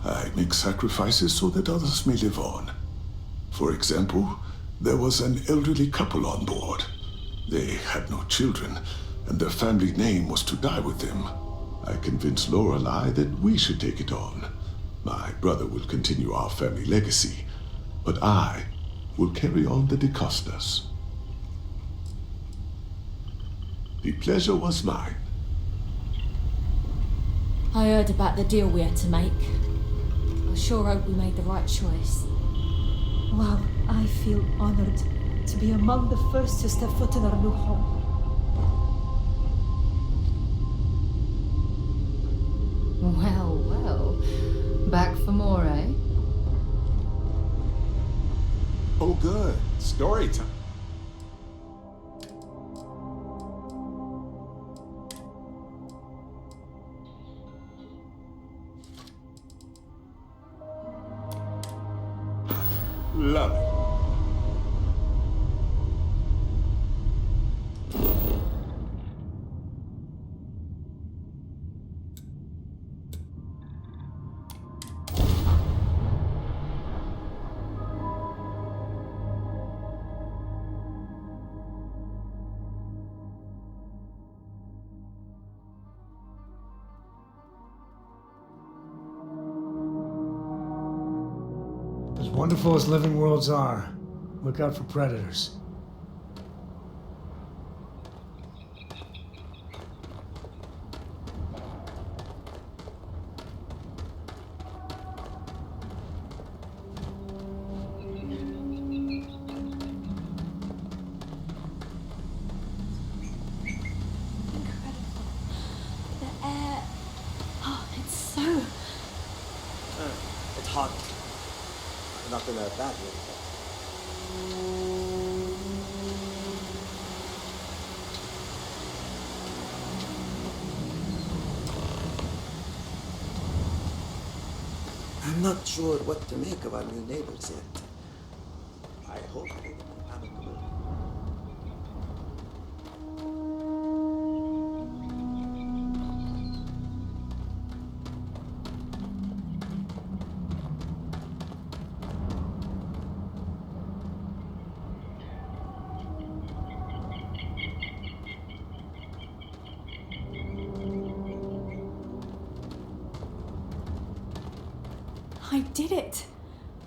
I make sacrifices so that others may live on. For example, there was an elderly couple on board. They had no children, and their family name was to die with them. I convinced Lorelei that we should take it on. My brother will continue our family legacy, but I will carry on the Costas. The pleasure was mine. I heard about the deal we had to make. I sure hope we made the right choice. Wow, I feel honored to be among the first to step foot in our new home. Well, well. Back for more, eh? Oh, good. Story time. Love it. As wonderful as living worlds are, look out for predators. The air... Oh, it's so... It's hot. Not in a bad way. I'm not sure what to make of our new neighbors yet. I hope they will be amicable. I did it!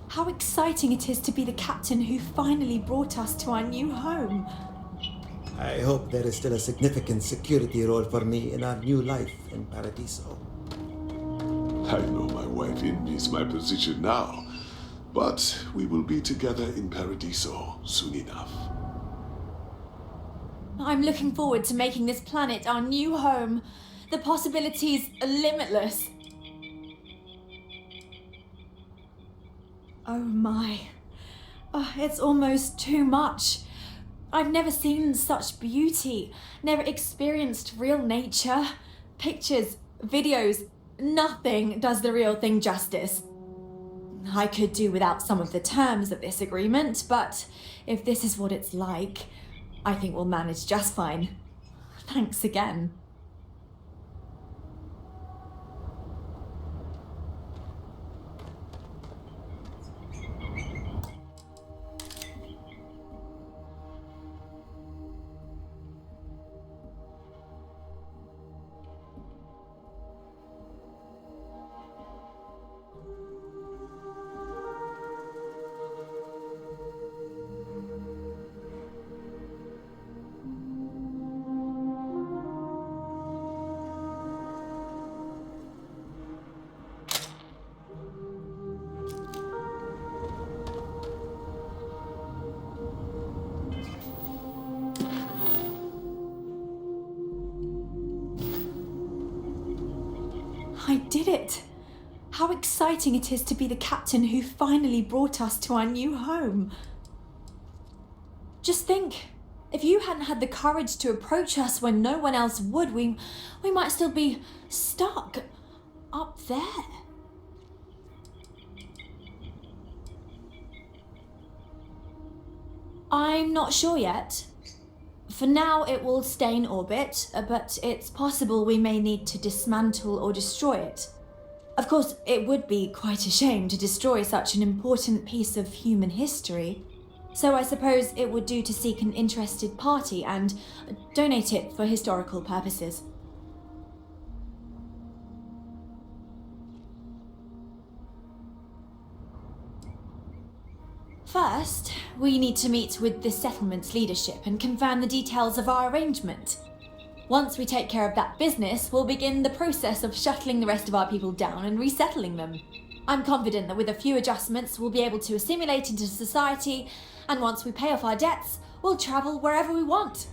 How exciting it is to be the captain who finally brought us to our new home. I hope there is still a significant security role for me in our new life in Paradiso. I know my wife envies my position now, but we will be together in Paradiso soon enough. I'm looking forward to making this planet our new home. The possibilities are limitless. Oh my. Oh, it's almost too much. I've never seen such beauty, never experienced real nature. Pictures, videos, nothing does the real thing justice. I could do without some of the terms of this agreement, but if this is what it's like, I think we'll manage just fine. Thanks again. I did it! How exciting it is to be the captain who finally brought us to our new home. Just think, if you hadn't had the courage to approach us when no one else would, we might still be stuck up there. I'm not sure yet. For now, it will stay in orbit, but it's possible we may need to dismantle or destroy it. Of course, it would be quite a shame to destroy such an important piece of human history. So I suppose it would do to seek an interested party and donate it for historical purposes. First, we need to meet with the settlement's leadership and confirm the details of our arrangement. Once we take care of that business, we'll begin the process of shuttling the rest of our people down and resettling them. I'm confident that with a few adjustments, we'll be able to assimilate into society, and once we pay off our debts, we'll travel wherever we want.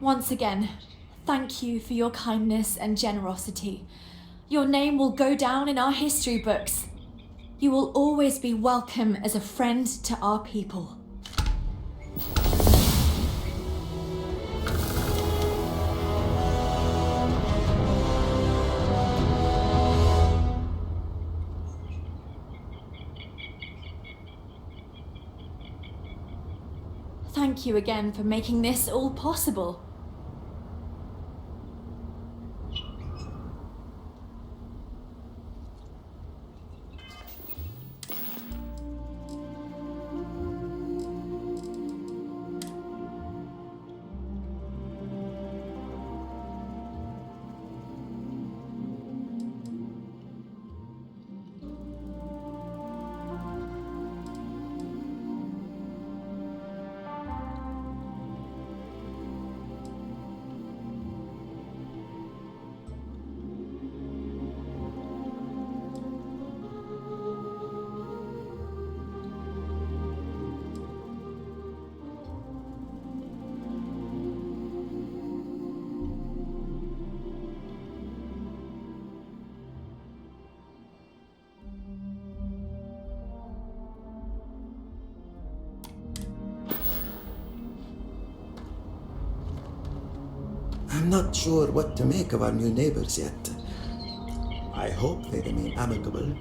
Once again, thank you for your kindness and generosity. Your name will go down in our history books. You will always be welcome as a friend to our people. Thank you again for making this all possible. I'm not sure what to make of our new neighbors yet. I hope they remain amicable.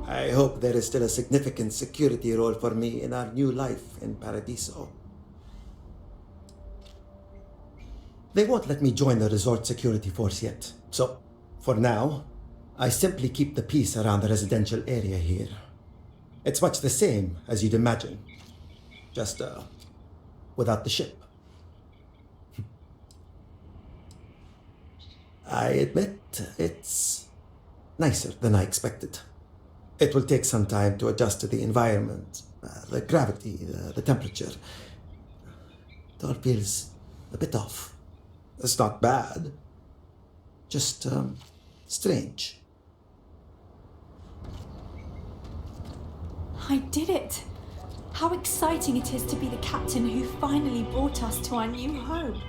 I hope there is still a significant security role for me in our new life in Paradiso. They won't let me join the resort security force yet, so for now, I simply keep the peace around the residential area here. It's much the same as you'd imagine, just without the ship. I admit it's nicer than I expected. It will take some time to adjust to the environment, the gravity, the temperature. It all feels a bit off. It's not bad, just strange. I did it! How exciting it is to be the captain who finally brought us to our new home.